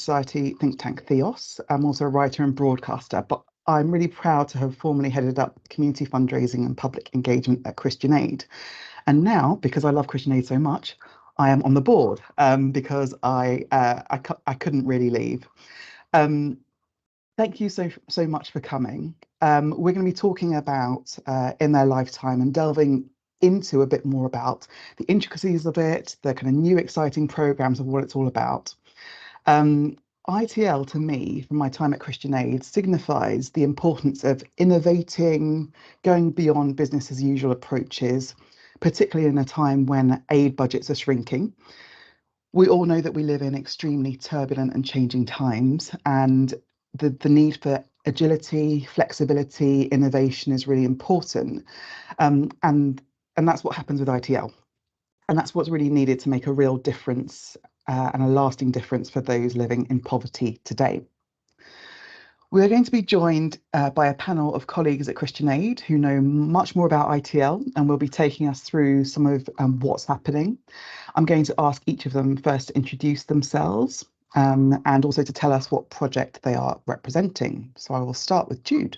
Society think tank Theos. I'm also a writer and broadcaster, but I'm really proud to have formerly headed up community fundraising and public engagement at Christian Aid. And now, because I love Christian Aid so much, I am on the board because I couldn't really leave. Thank you so much for coming. We're going to be talking about In Their Lifetime and delving into a bit more about the intricacies of it, the kind of new exciting programs of what it's all about. ITL, to me, from my time at Christian Aid, signifies the importance of innovating, going beyond business as usual approaches, particularly in a time when aid budgets are shrinking. We all know that we live in extremely turbulent and changing times, and the need for agility, flexibility, innovation is really important. And that's what happens with ITL. And that's what's really needed to make a real difference and a lasting difference for those living in poverty today. We're going to be joined by a panel of colleagues at Christian Aid who know much more about ITL and will be taking us through some of what's happening. I'm going to ask each of them first to introduce themselves and also to tell us what project they are representing. So I will start with Jude.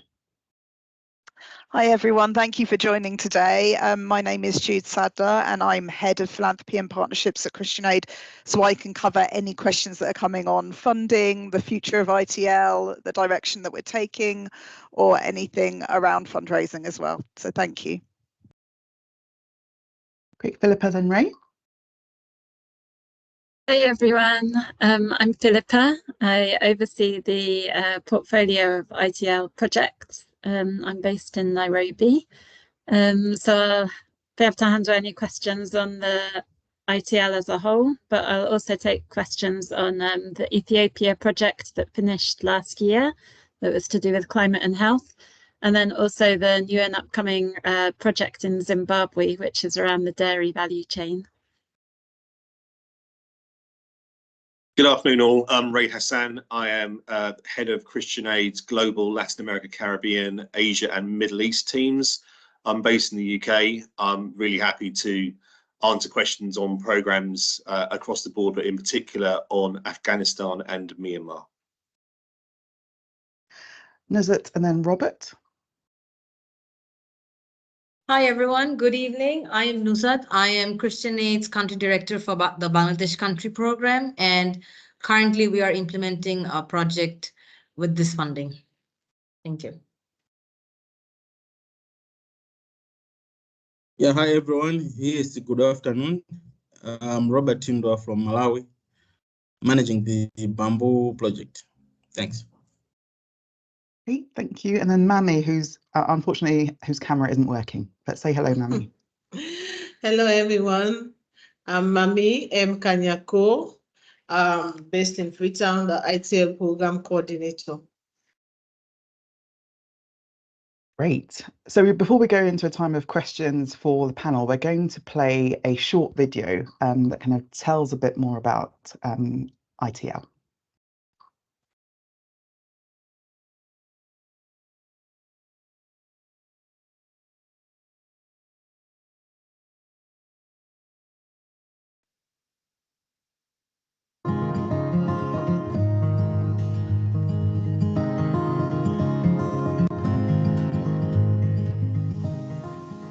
Hi everyone, thank you for joining today. My name is Jude Sadler and I'm Head of Philanthropy and Partnerships at Christian Aid, so I can cover any questions that are coming on funding, the future of ITL, the direction that we're taking, or anything around fundraising as well. So thank you. Great, Philippa then Ray. Hey everyone, I'm Philippa. I oversee the portfolio of ITL projects. I'm based in Nairobi, so I'll be able to handle any questions on the ITL as a whole, but I'll also take questions on the Ethiopia project that finished last year that was to do with climate and health, and then also the new and upcoming project in Zimbabwe, which is around the dairy value chain. Good afternoon all, I'm Ray Hassan. I am Head of Christian Aid's Global Latin America, Caribbean, Asia and Middle East teams. I'm based in the UK. I'm really happy to answer questions on programmes across the board, but in particular on Afghanistan and Myanmar. Nuzat and then Robert. Hi everyone, good evening. I am Nuzat. I am Christian Aid's Country Director for the Bangladesh Country Program, and currently we are implementing a project with this funding. Thank you. Yeah, hi everyone. Yes, good afternoon. I'm Robert Tindwa from Malawi, managing the Bamboo project. Thanks. Great, thank you. And then Mami, who's unfortunately whose camera isn't working. But say hello, Mami. Hello everyone. I'm Mami M. Kanyako, based in Freetown, the ITL program coordinator. Great. So before we go into a time of questions for the panel, we're going to play a short video that kind of tells a bit more about ITL.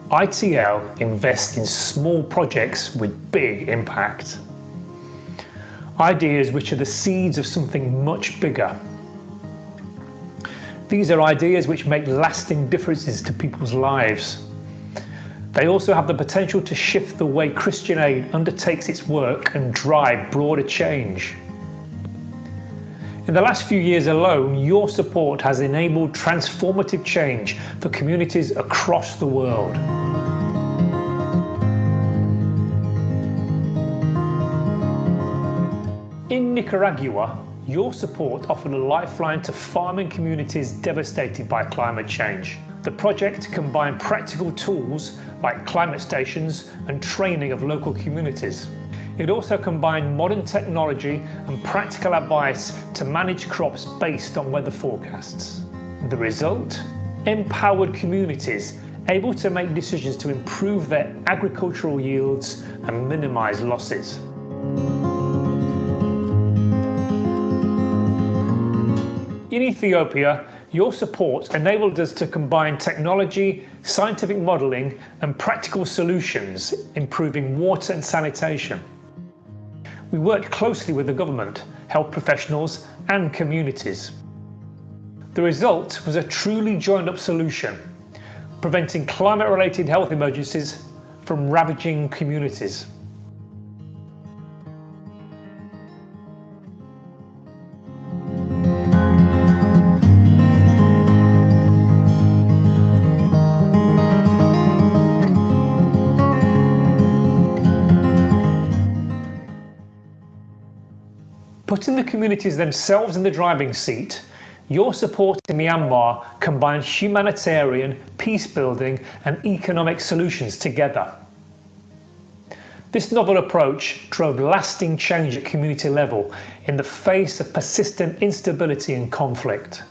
ITL invests in small projects with big impact. Ideas which are the seeds of something much bigger. These are ideas which make lasting differences to people's lives. They also have the potential to shift the way Christian Aid undertakes its work and drive broader change. In the last few years alone, your support has enabled transformative change for communities across the world. In Nicaragua, your support offered a lifeline to farming communities devastated by climate change. The project combined practical tools like climate stations and training of local communities. It also combined modern technology and practical advice to manage crops based on weather forecasts. The result? Empowered communities able to make decisions to improve their agricultural yields and minimize losses. In Ethiopia, your support enabled us to combine technology, scientific modelling and practical solutions, improving water and sanitation. We worked closely with the government, health professionals and communities. The result was a truly joined-up solution, preventing climate-related health emergencies from ravaging communities. Putting the communities themselves in the driving seat, your support in Myanmar combined humanitarian, peace-building and economic solutions together. This novel approach drove lasting change at community level in the face of persistent instability and conflict.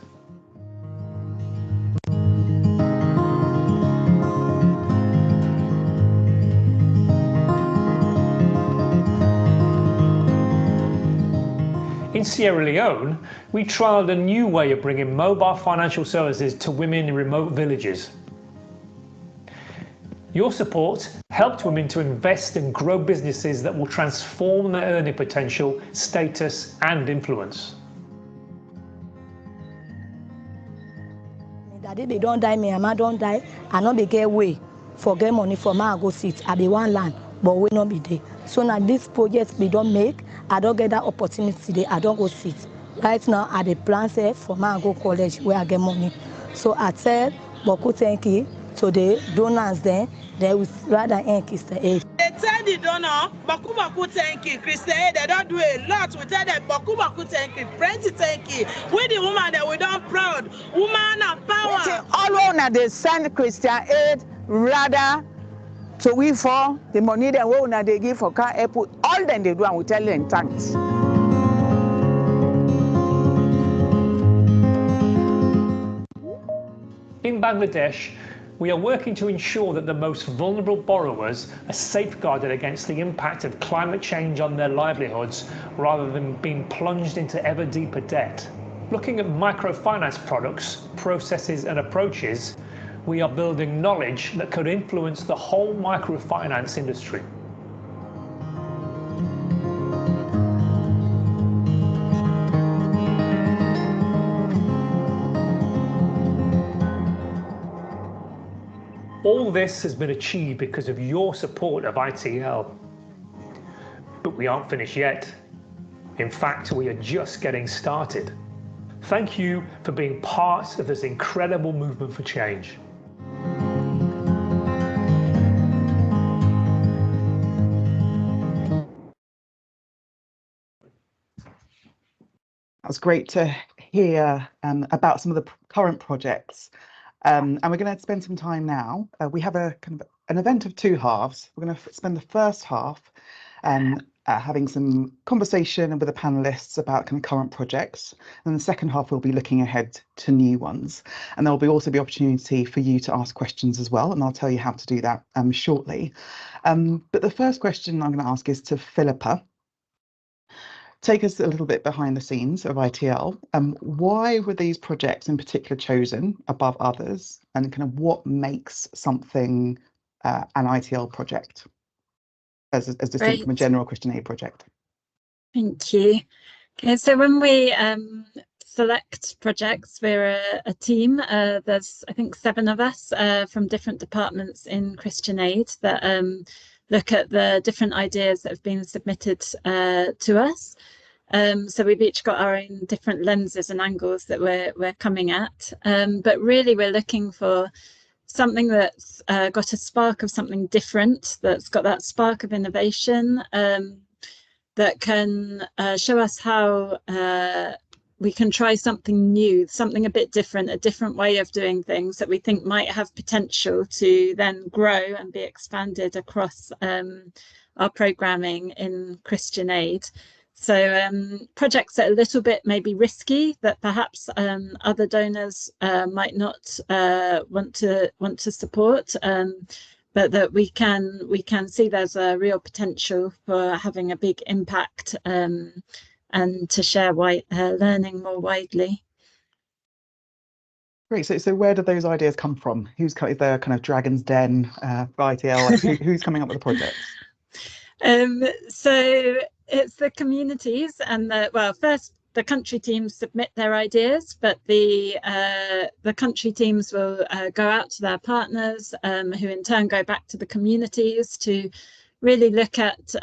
In Sierra Leone, we trialled a new way of bringing mobile financial services to women in remote villages. Your support helped women to invest and grow businesses that will transform their earning potential, status and influence. Daddy, they don't die, my mama don't die. I not be get way for get money for my go sit. I be one land, but we not be there. So now this project we don't make, I don't get that opportunity there. I don't go sit. Right now, I the plan say for my go college where I get money. So I tell Boku thank you to the donors then. They will rather increase the aid. They tell the donor, Baku thank you. Christian Aid, they don't do a lot. We tell them, Baku thank you. Plenty thank you. We the woman that we don't proud. Woman of power. All one they send Christian Aid rather to we for the money that we they give for car airport. All them they do and we tell them thanks. In Bangladesh, we are working to ensure that the most vulnerable borrowers are safeguarded against the impact of climate change on their livelihoods rather than being plunged into ever deeper debt. Looking at microfinance products, processes and approaches, we are building knowledge that could influence the whole microfinance industry. All this has been achieved because of your support of ITL. But we aren't finished yet. In fact, we are just getting started. Thank you for being part of this incredible movement for change. That was great to hear about some of the current projects. And we're going to spend some time now. We have a kind of an event of two halves. We're going to spend the first half having some conversation with the panelists about kind of current projects. And the second half, we'll be looking ahead to new ones. And there'll also be opportunity for you to ask questions as well. And I'll tell you how to do that shortly. But the first question I'm going to ask is to Philippa. Take us a little bit behind the scenes of ITL. Why were these projects in particular chosen above others, and kind of what makes something an ITL project as distinct from a general Christian Aid project? Thank you. Okay, so when we select projects, we're a team. There's, I think, 7 of us from different departments in Christian Aid that look at the different ideas that have been submitted to us. So we've each got our own different lenses and angles that we're coming at. But really we're looking for something that's got a spark of something different, that's got that spark of innovation, that can show us how we can try something new, something a bit different, a different way of doing things that we think might have potential to then grow and be expanded across our programming in Christian Aid. So projects that are a little bit maybe risky, that perhaps other donors might not want to support, but that we can see there's a real potential for having a big impact and to share learning more widely. Great. So where do those ideas come from? Is there kind of Dragon's Den for ITL? Like, who's coming up with the projects? So it's the communities and first the country teams submit their ideas, but the country teams will go out to their partners, who in turn go back to the communities to really look at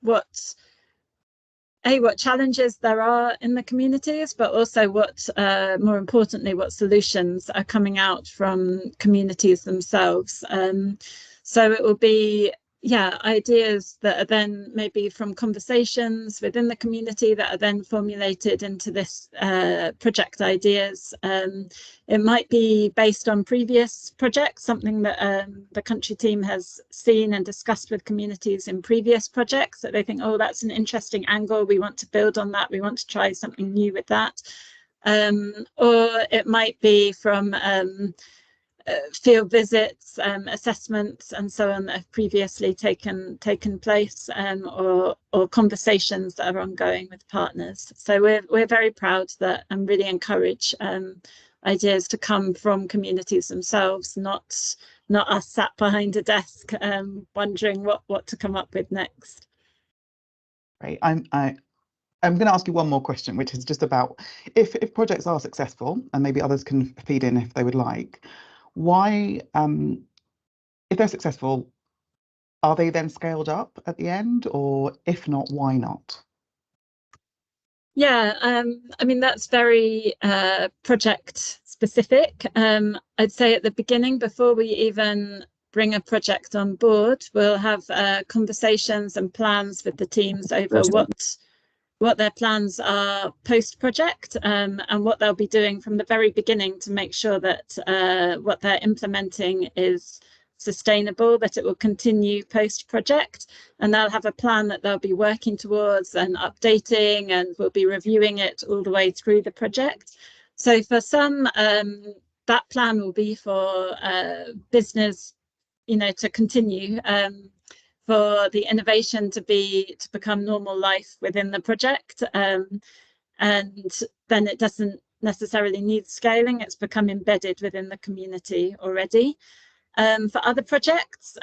what challenges there are in the communities, but also what, more importantly, what solutions are coming out from communities themselves. So it will be, ideas that are then maybe from conversations within the community that are then formulated into this project ideas. It might be based on previous projects, something that the country team has seen and discussed with communities in previous projects that they think, oh, that's an interesting angle, we want to build on that, we want to try something new with that. Or it might be from field visits, assessments and so on that have previously taken place, or conversations that are ongoing with partners. So we're very proud that and really encourage ideas to come from communities themselves, not us sat behind a desk wondering what to come up with next. Right. I'm going to ask you one more question, which is just about if projects are successful, and maybe others can feed in if they would like, why, if they're successful, are they then scaled up at the end, or if not, why not? Yeah, I mean, that's very project specific. I'd say at the beginning, before we even bring a project on board, we'll have conversations and plans with the teams over what their plans are post-project, and what they'll be doing from the very beginning to make sure that what they're implementing is sustainable, that it will continue post-project, and they'll have a plan that they'll be working towards and updating, and we'll be reviewing it all the way through the project. So for some, that plan will be for business, to continue, for the innovation to become normal life within the project, and then it doesn't necessarily need scaling, it's become embedded within the community already. For other projects,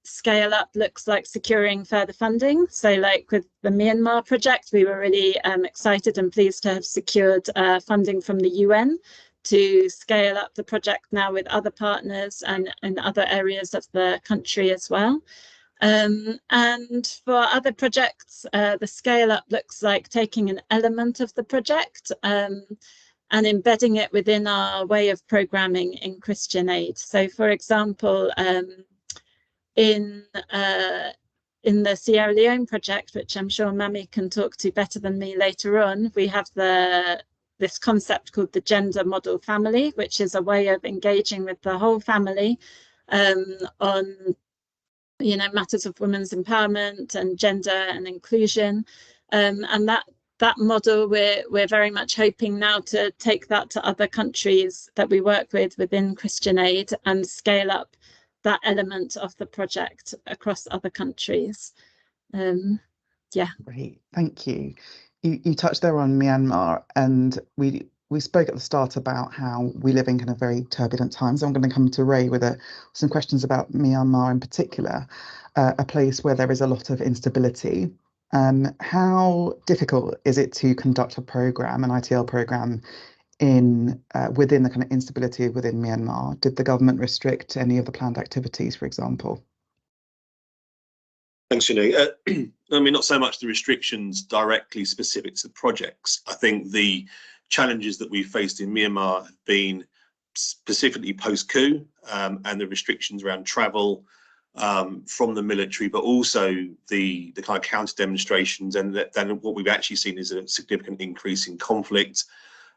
scale up looks like securing further funding. So like with the Myanmar project, we were really excited and pleased to have secured funding from the UN to scale up the project now with other partners and in other areas of the country as well. And for other projects, the scale up looks like taking an element of the project and embedding it within our way of programming in Christian Aid. So for example, in the Sierra Leone project, which I'm sure Mami can talk to better than me later on, we have this concept called the gender model family, which is a way of engaging with the whole family on matters of women's empowerment and gender and inclusion, and that model we're very much hoping now to take that to other countries that we work with within Christian Aid and scale up that element of the project across other countries. Great, thank you. You touched there on Myanmar, and we spoke at the start about how we live in kind of very turbulent times. I'm going to come to Ray with some questions about Myanmar in particular, a place where there is a lot of instability. How difficult is it to conduct a program, an ITL program, within the kind of instability within Myanmar? Did the government restrict any of the planned activities, for example? Thanks, Sinead. I mean, not so much the restrictions directly specific to projects. I think the challenges that we've faced in Myanmar have been specifically post-coup, and the restrictions around travel from the military, but also the kind of counter demonstrations, and then what we've actually seen is a significant increase in conflict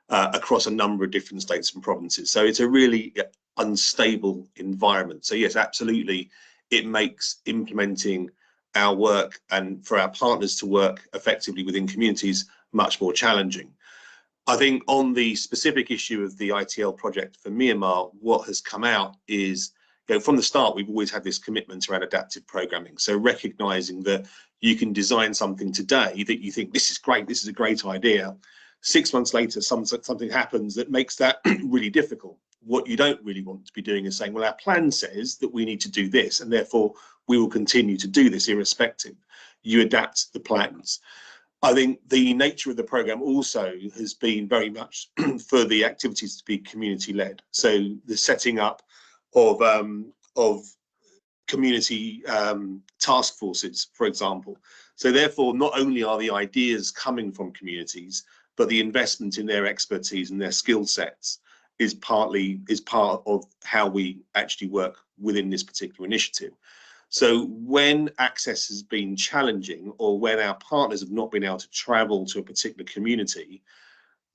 across a number of different states and provinces. So it's a really unstable environment. So yes, absolutely, it makes implementing our work and for our partners to work effectively within communities much more challenging. I think on the specific issue of the ITL project for Myanmar, what has come out is, from the start, we've always had this commitment around adaptive programming. So recognizing that you can design something today that you think, this is great, this is a great idea, 6 months later, something happens that makes that really difficult. What you don't really want to be doing is saying, well, our plan says that we need to do this, and therefore we will continue to do this irrespective. You adapt the plans. I think the nature of the programme also has been very much for the activities to be community-led. So the setting up of community task forces, for example. So therefore, not only are the ideas coming from communities, but the investment in their expertise and their skill sets is part of how we actually work within this particular initiative. So when access has been challenging, or when our partners have not been able to travel to a particular community,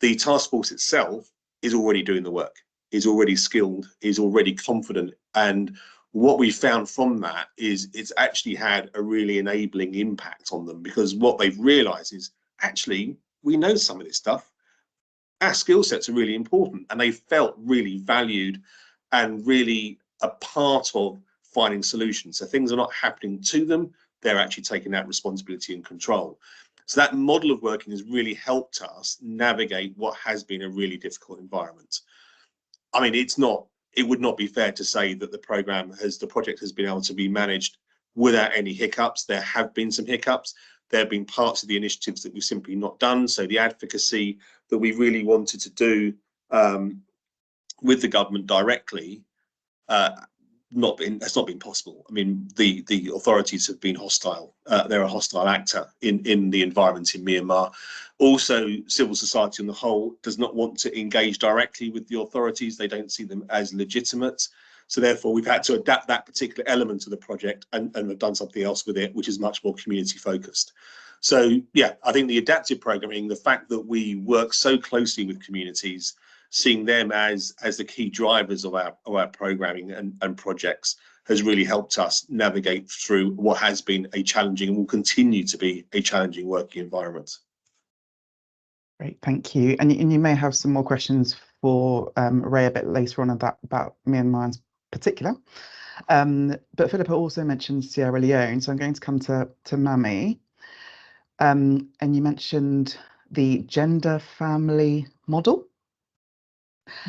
the task force itself is already doing the work, is already skilled, is already confident. And what we found from that is it's actually had a really enabling impact on them, because what they've realized is actually we know some of this stuff. Our skill sets are really important, and they felt really valued and really a part of finding solutions. So things are not happening to them, they're actually taking that responsibility and control. So that model of working has really helped us navigate what has been a really difficult environment. I mean, it would not be fair to say that the project has been able to be managed without any hiccups. There have been some hiccups. There have been parts of the initiatives that we've simply not done. So the advocacy that we really wanted to do with the government directly, it's not been possible. I mean, the authorities have been hostile. They're a hostile actor in the environment in Myanmar. Also, civil society on the whole does not want to engage directly with the authorities. They don't see them as legitimate. So therefore, we've had to adapt that particular element of the project and have done something else with it, which is much more community focused. So yeah, I think the adaptive programming, the fact that we work so closely with communities, seeing them as the key drivers of our programming and projects, has really helped us navigate through what has been a challenging and will continue to be a challenging working environment. Great, thank you. And you may have some more questions for Ray a bit later on about Myanmar in particular. But Philippa also mentioned Sierra Leone, so I'm going to come to Mami. And you mentioned the gender family model.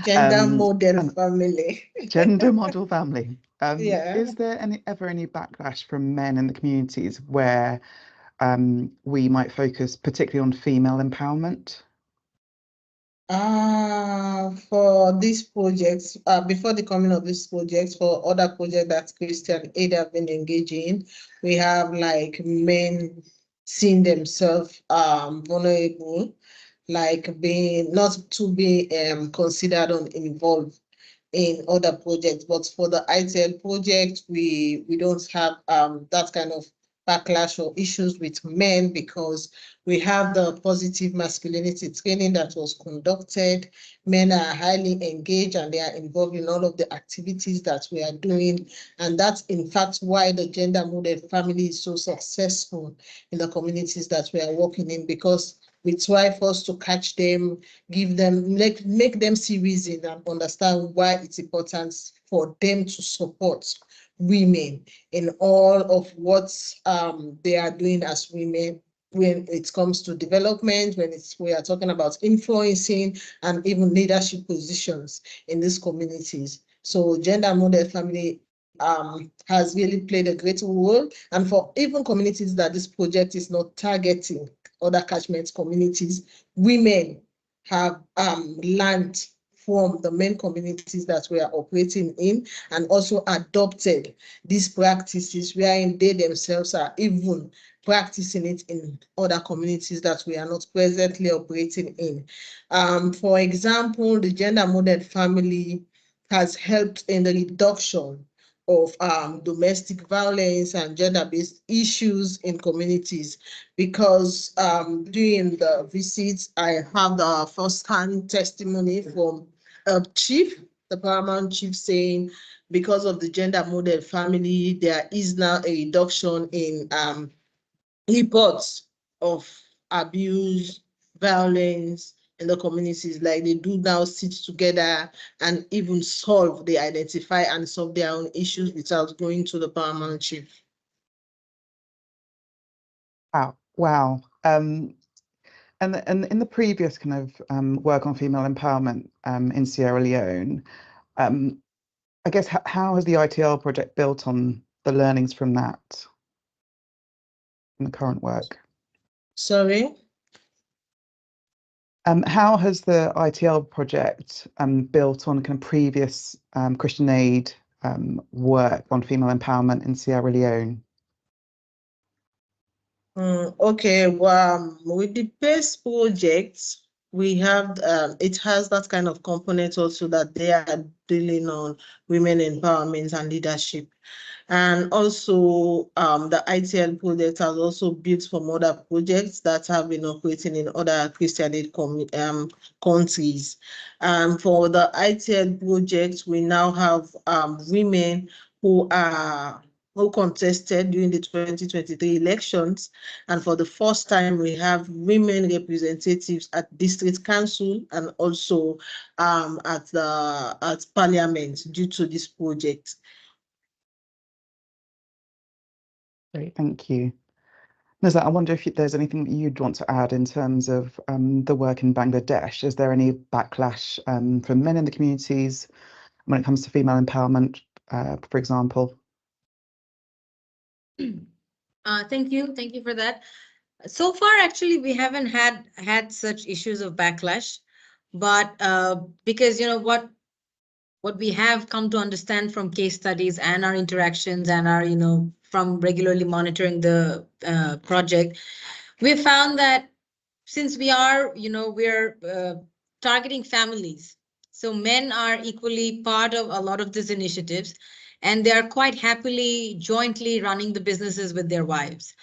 Gender model family. Gender model family. Yeah. Is there ever any backlash from men in the communities where we might focus particularly on female empowerment? For these projects, before the coming of this project, for other projects that Christian Aid have been engaging in, we have like men seeing themselves vulnerable, like being not to be considered or involved in other projects. But for the ITL project, we don't have that kind of backlash or issues with men, because we have the positive masculinity training that was conducted. Men are highly engaged and they are involved in all of the activities that we are doing. And that's in fact why the gender model family is so successful in the communities that we are working in, because we try first to catch them, give them, make them see reason and understand why it's important for them to support women in all of what they are doing as women, when it comes to development, when we are talking about influencing and even leadership positions in these communities. So gender model family has really played a great role. And for even communities that this project is not targeting, other catchment communities, women have learned from the main communities that we are operating in, and also adopted these practices wherein they themselves are even practicing it in other communities that we are not presently operating in. For example, the gender model family has helped in the reduction of domestic violence and gender-based issues in communities, because during the visits, I have the first-hand testimony from a chief, the paramount chief, saying because of the gender model family, there is now a reduction in reports of abuse, violence in the communities. Like they do now sit together and even they identify and solve their own issues without going to the paramount chief. Wow. And in the previous kind of work on female empowerment in Sierra Leone, I guess how has the ITL project built on the learnings from that in the current work? Sorry? How has the ITL project built on kind of previous Christian Aid work on female empowerment in Sierra Leone? Okay, well, with the PACE project, we have it has that kind of component also that they are dealing on women empowerment and leadership. And also the ITL project has also built from other projects that have been operating in other Christian aid countries. For the ITL project, we now have women who contested during the 2023 elections. And for the first time, we have women representatives at district council and also at parliament due to this project. Great, thank you. Nuzat, I wonder if there's anything that you'd want to add in terms of the work in Bangladesh. Is there any backlash from men in the communities when it comes to female empowerment, for example? Thank you for that. So far, actually, we haven't had such issues of backlash, but because what we have come to understand from case studies and our interactions and our from regularly monitoring the project, we found that since we are we're targeting families, so men are equally part of a lot of these initiatives, and they are quite happily jointly running the businesses with their wives.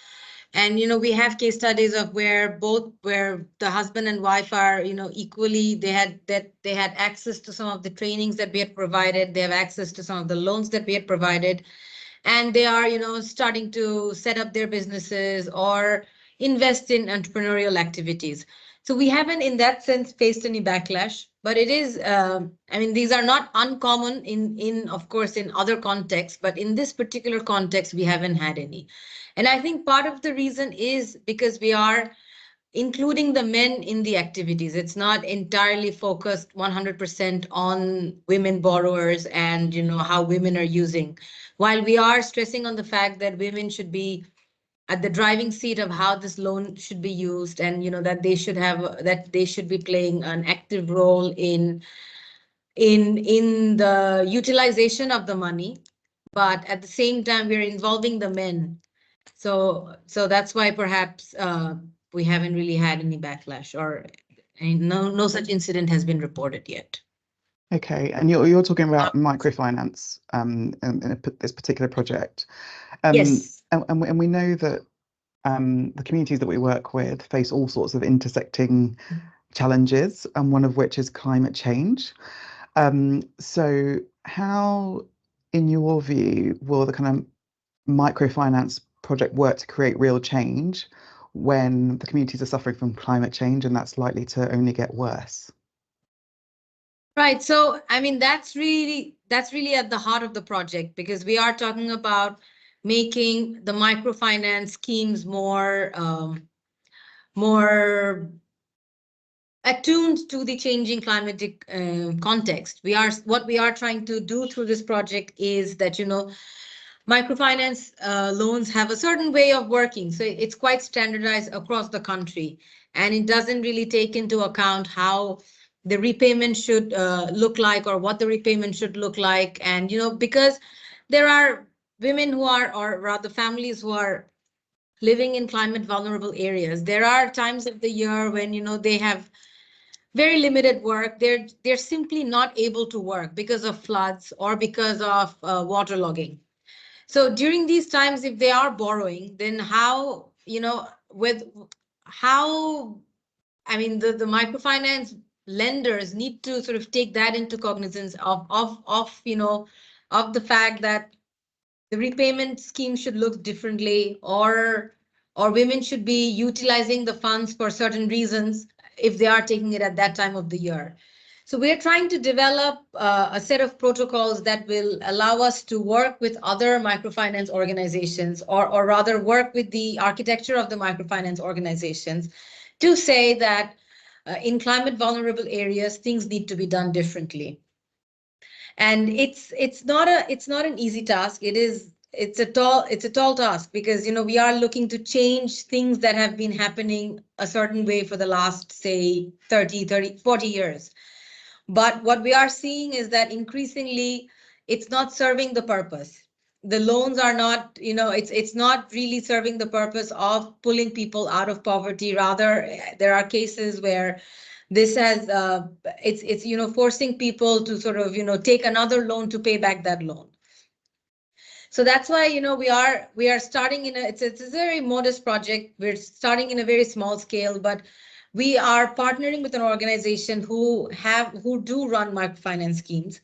And we have case studies of where the husband and wife are equally, they had access to some of the trainings that we had provided, they have access to some of the loans that we had provided, and they are starting to set up their businesses or invest in entrepreneurial activities. So we haven't in that sense faced any backlash, but it is I mean, these are not uncommon in of course in other contexts, but in this particular context we haven't had any. And I think part of the reason is because we are including the men in the activities. It's not entirely focused 100% on women borrowers and how women are using. While we are stressing on the fact that women should be at the driving seat of how this loan should be used, and that they should be playing an active role in the utilization of the money, but at the same time we're involving the men. So that's why perhaps we haven't really had any backlash, or no such incident has been reported yet. Okay, and you're talking about microfinance in this particular project. Yes. And we know that the communities that we work with face all sorts of intersecting challenges, and one of which is climate change. So how, in your view, will the kind of microfinance project work to create real change when the communities are suffering from climate change, and that's likely to only get worse? Right. So, I mean, that's really at the heart of the project, because we are talking about making the microfinance schemes more attuned to the changing climatic context. What we are trying to do through this project is that microfinance loans have a certain way of working, so it's quite standardized across the country, and it doesn't really take into account how the repayment should look like, or what the repayment should look like. And because there are women who are, or rather families who are living in climate vulnerable areas, there are times of the year when they have very limited work. They're simply not able to work because of floods or because of waterlogging. So during these times, if they are borrowing, then how I mean, the microfinance lenders need to sort of take that into cognizance of the fact that the repayment scheme should look differently, or women should be utilizing the funds for certain reasons if they are taking it at that time of the year. So we're trying to develop a set of protocols that will allow us to work with other microfinance organizations, or rather work with the architecture of the microfinance organizations, to say that in climate vulnerable areas, things need to be done differently. And it's not an easy task. It's a tall task, because we are looking to change things that have been happening a certain way for the last, say, 40 years. But what we are seeing is that increasingly it's not serving the purpose. The loans are not, it's not really serving the purpose of pulling people out of poverty. Rather, there are cases where this has it's forcing people to sort of take another loan to pay back that loan. So that's why we are starting in it's a very modest project. We're starting in a very small scale, but we are partnering with an organization who do run microfinance schemes.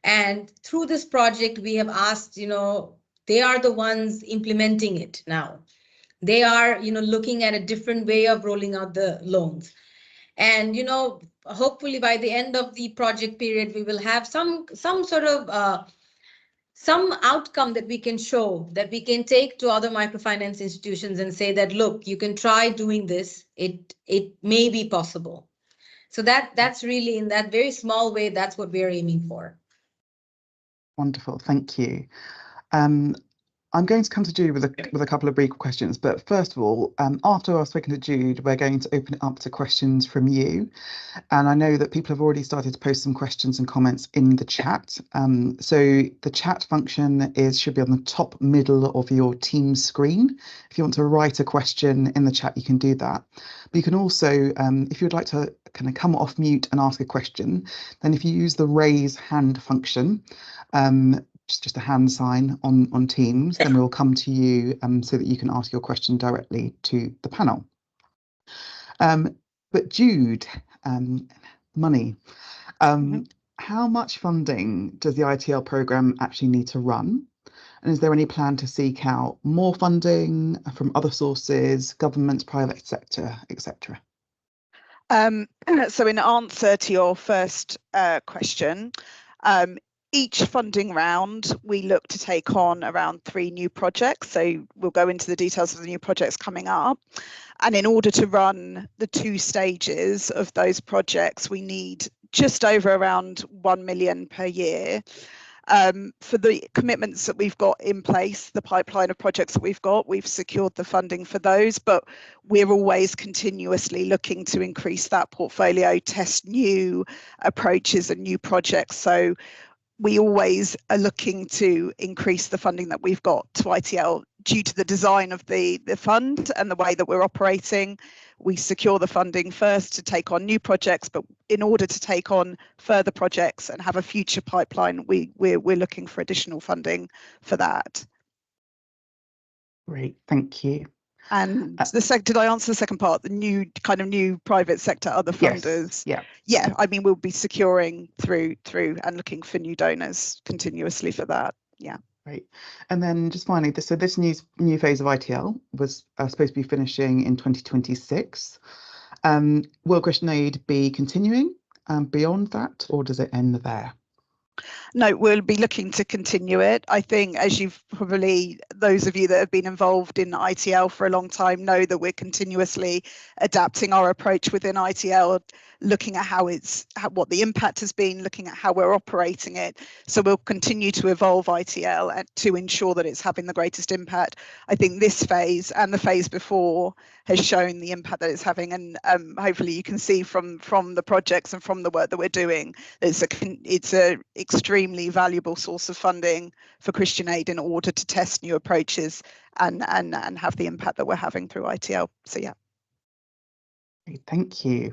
And through this project, we have asked, they are the ones implementing it now. They are, looking at a different way of rolling out the loans. And, hopefully by the end of the project period, we will have some sort of some outcome that we can show, that we can take to other microfinance institutions and say that, look, you can try doing this. It may be possible. So that's really, in that very small way, that's what we're aiming for. Wonderful, thank you. I'm going to come to Jude with a couple of brief questions, but first of all, after I've spoken to Jude, we're going to open it up to questions from you. And I know that people have already started to post some questions and comments in the chat. So the chat function should be on the top middle of your Teams screen. If you want to write a question in the chat, you can do that. But you can also, if you'd like to kind of come off mute and ask a question, then if you use the raise hand function, just a hand sign on Teams, then we'll come to you so that you can ask your question directly to the panel. But Jude, money. How much funding does the ITL programme actually need to run? And is there any plan to seek out more funding from other sources, government, private sector, etc.? So in answer to your first question, each funding round, we look to take on around 3 new projects. So we'll go into the details of the new projects coming up. And in order to run the 2 stages of those projects, we need just over around 1 million per year. For the commitments that we've got in place, the pipeline of projects that we've secured the funding for those, but we're always continuously looking to increase that portfolio, test new approaches and new projects. So we always are looking to increase the funding that we've got to ITL due to the design of the fund and the way that we're operating. We secure the funding first to take on new projects, but in order to take on further projects and have a future pipeline, we're looking for additional funding for that. Great, thank you. And did I answer the second part? The new private sector, other funders? Yes, yeah. I mean, we'll be securing through and looking for new donors continuously for that. Yeah. Great. And then just finally, so this new phase of ITL was supposed to be finishing in 2026. Will Christian Aid be continuing beyond that, or does it end there? No, we'll be looking to continue it. I think, as you've probably, those of you that have been involved in ITL for a long time know that we're continuously adapting our approach within ITL, looking at what the impact has been, looking at how we're operating it. So we'll continue to evolve ITL to ensure that it's having the greatest impact. I think this phase and the phase before has shown the impact that it's having, and hopefully you can see from the projects and from the work that we're doing, it's a extremely valuable source of funding for Christian Aid in order to test new approaches and have the impact that we're having through ITL. So yeah. Thank you.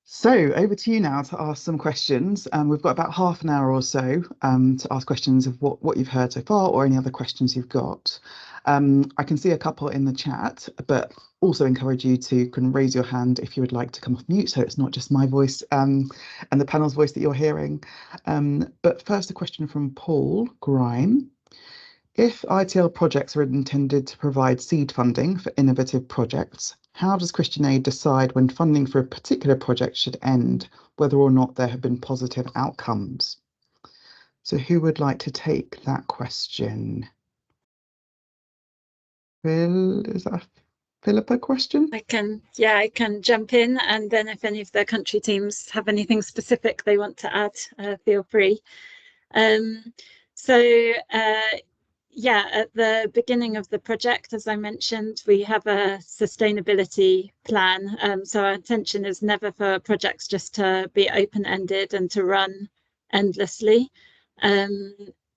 So over to you now to ask some questions. We've got about half an hour or so to ask questions of what you've heard so far, or any other questions you've got. I can see a couple in the chat, but also encourage you to raise your hand if you would like to come off mute, so it's not just my voice and the panel's voice that you're hearing. But first, a question from Paul Grime. If ITL projects are intended to provide seed funding for innovative projects, how does Christian Aid decide when funding for a particular project should end, whether or not there have been positive outcomes? So who would like to take that question? Phil, is that Philippa question? I can jump in, and then if any of the country teams have anything specific they want to add, feel free. At the beginning of the project, as I mentioned, we have a sustainability plan. So our intention is never for projects just to be open-ended and to run endlessly.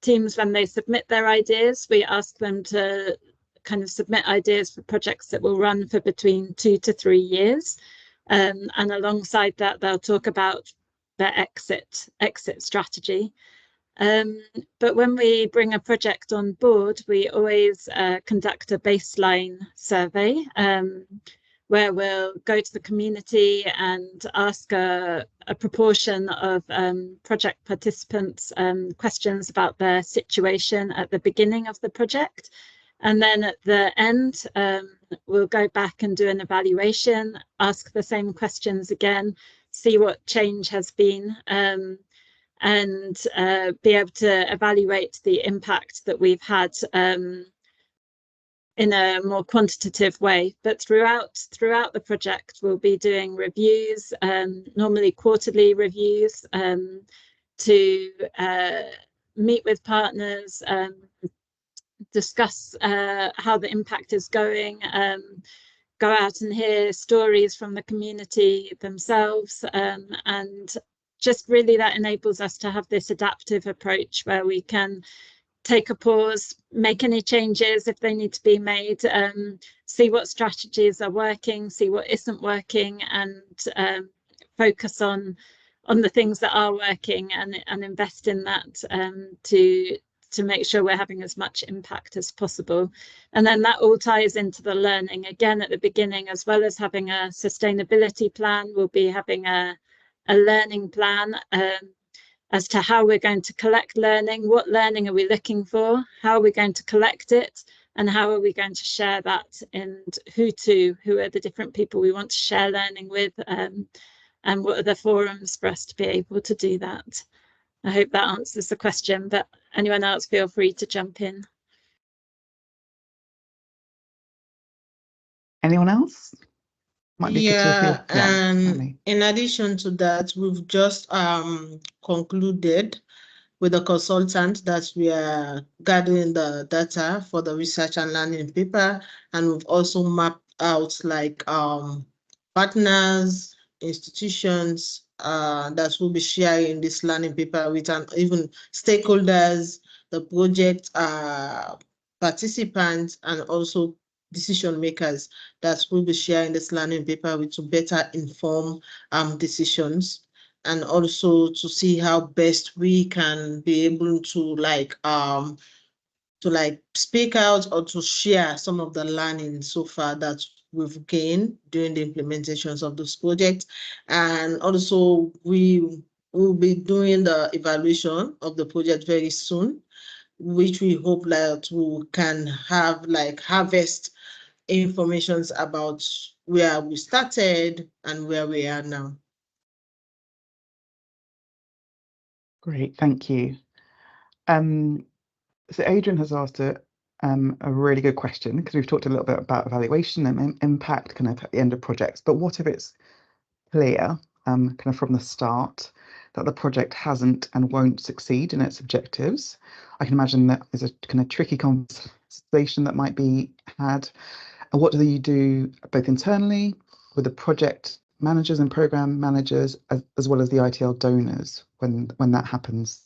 Teams, when they submit their ideas, we ask them to kind of submit ideas for projects that will run for between 2 to 3 years. And alongside that, they'll talk about their exit strategy. But when we bring a project on board, we always conduct a baseline survey where we'll go to the community and ask a proportion of project participants questions about their situation at the beginning of the project. And then at the end, we'll go back and do an evaluation, ask the same questions again, see what change has been, and be able to evaluate the impact that we've had in a more quantitative way. But throughout the project, we'll be doing reviews, normally quarterly reviews, to meet with partners, discuss how the impact is going, go out and hear stories from the community themselves, and just really that enables us to have this adaptive approach where we can take a pause, make any changes if they need to be made, see what strategies are working, see what isn't working, and focus on the things that are working and invest in that to make sure we're having as much impact as possible. And then that all ties into the learning. Again, at the beginning, as well as having a sustainability plan, we'll be having a learning plan as to how we're going to collect learning, what learning are we looking for, how are we going to collect it, and how are we going to share that, and who are the different people we want to share learning with, and what are the forums for us to be able to do that. I hope that answers the question, but anyone else feel free to jump in. Anyone else? In addition to that, we've just concluded with the consultant that we are gathering the data for the research and learning paper, and we've also mapped out like partners, institutions that will be sharing this learning paper with, and even stakeholders, the project participants, and also decision makers that will be sharing this learning paper with to better inform decisions, and also to see how best we can be able to speak out or to share some of the learning so far that we've gained during the implementations of this project. And also we will be doing the evaluation of the project very soon, which we hope that we can have harvest informations about where we started and where we are now. Great, thank you. So Adrian has asked a really good question, because we've talked a little bit about evaluation and impact kind of at the end of projects, but what if it's clear kind of from the start that the project hasn't and won't succeed in its objectives? I can imagine that there's a kind of tricky conversation that might be had. And what do you do both internally with the project managers and program managers, as well as the ITL donors when that happens?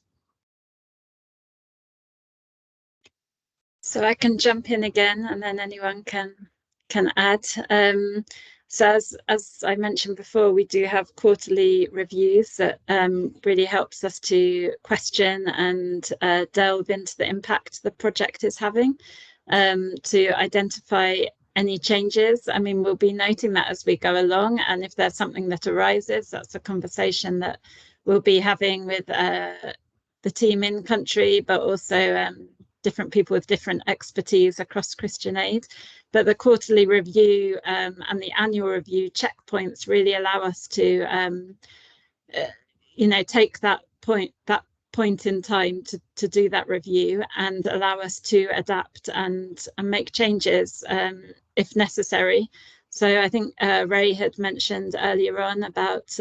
So I can jump in again, and then anyone can add. So as I mentioned before, we do have quarterly reviews that really helps us to question and delve into the impact the project is having, to identify any changes. I mean, we'll be noting that as we go along, and if there's something that arises, that's a conversation that we'll be having with the team in country, but also different people with different expertise across Christian Aid. But the quarterly review and the annual review checkpoints really allow us to take that point in time to do that review and allow us to adapt and make changes if necessary. So I think Ray had mentioned earlier on about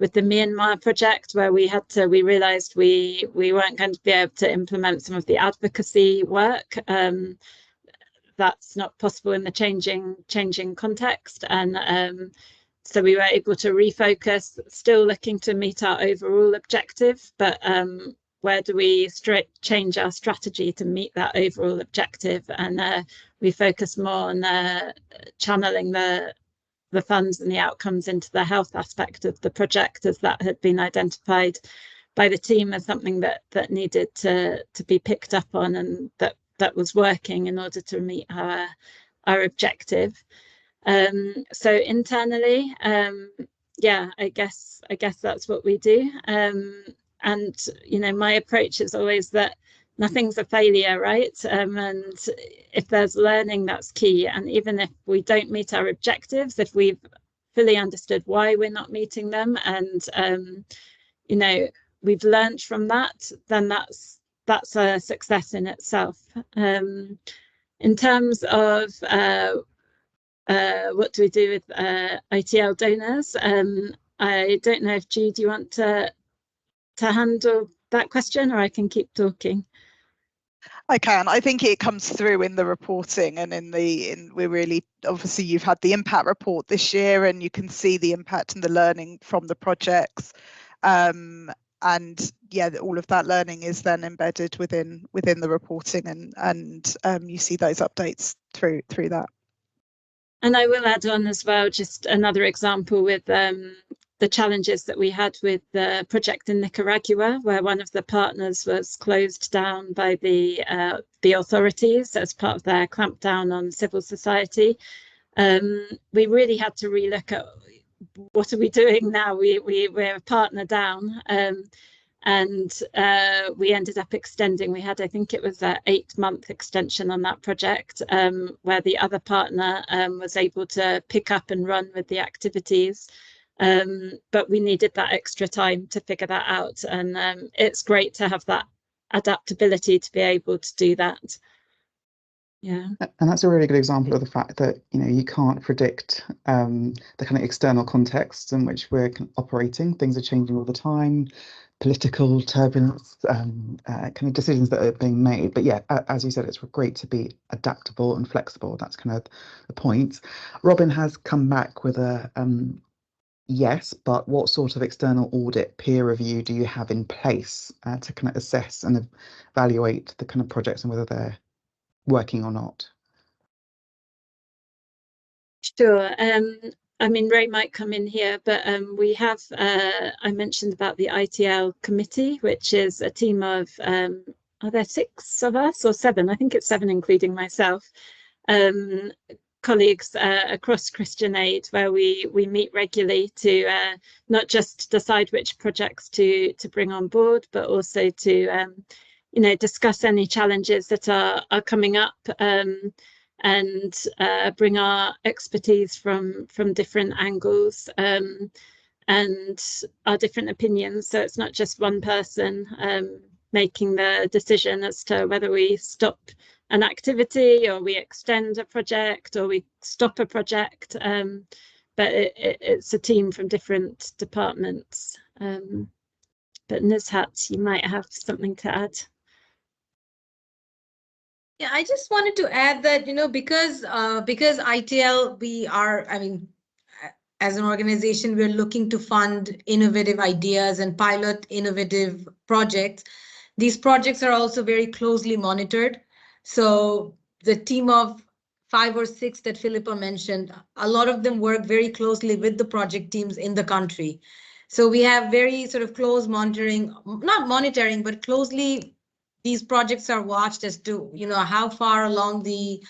with the Myanmar project, where we realised we weren't going to be able to implement some of the advocacy work. That's not possible in the changing context, and so we were able to refocus, still looking to meet our overall objective, but where do we change our strategy to meet that overall objective? And we focus more on channeling the funds and the outcomes into the health aspect of the project, as that had been identified by the team as something that needed to be picked up on, and that was working in order to meet our objective. So internally, yeah, I guess that's what we do. And my approach is always that nothing's a failure, right? And if there's learning, that's key. And even if we don't meet our objectives, if we've fully understood why we're not meeting them, and we've learned from that, then that's a success in itself. In terms of what do we do with ITL donors? I don't know if Jude, you want to handle that question, or I can keep talking. I can. I think it comes through in the reporting, and we're really, obviously you've had the impact report this year, and you can see the impact and the learning from the projects. And yeah, all of that learning is then embedded within the reporting, and you see those updates through that. And I will add on as well, just another example with the challenges that we had with the project in Nicaragua, where one of the partners was closed down by the authorities as part of their clampdown on civil society. We really had to relook at what are we doing now. We're a partner down, and we ended up extending. We had, I think it was an 8-month extension on that project, where the other partner was able to pick up and run with the activities. But we needed that extra time to figure that out, and it's great to have that adaptability to be able to do that. Yeah, and that's a really good example of the fact that you can't predict the kind of external contexts in which we're operating. Things are changing all the time, political turbulence, kind of decisions that are being made. But yeah, as you said, it's great to be adaptable and flexible. That's kind of the point. Robin has come back with a yes, but what sort of external audit peer review do you have in place to kind of assess and evaluate the kind of projects and whether they're working or not? Sure. I mean, Ray might come in here, but we have, I mentioned about the ITL committee, which is a team of, are there 6 of us or 7? I think it's 7, including myself, colleagues across Christian Aid, where we meet regularly to not just decide which projects to bring on board, but also to discuss any challenges that are coming up, and bring our expertise from different angles, and our different opinions. So it's not just one person making the decision as to whether we stop an activity, or we extend a project, or we stop a project, but it's a team from different departments. But Nuzhat, you might have something to add. Yeah, I just wanted to add that, because ITL, we are, I mean, as an organization, we're looking to fund innovative ideas and pilot innovative projects. These projects are also very closely monitored. So the team of 5 or 6 that Philippa mentioned, a lot of them work very closely with the project teams in the country. So we have very sort of close monitoring, not monitoring, but closely these projects are watched as to, how far along the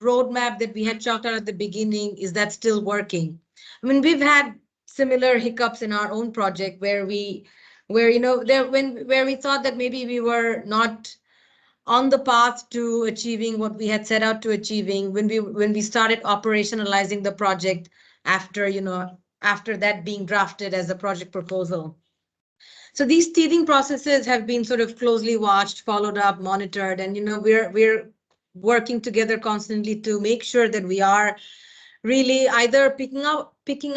roadmap that we had chalked out at the beginning, is that still working? I mean, we've had similar hiccups in our own project where we thought that maybe we were not on the path to achieving what we had set out to achieving when we started operationalizing the project after that being drafted as a project proposal. So these teething processes have been sort of closely watched, followed up, monitored, and we're working together constantly to make sure that we are really either picking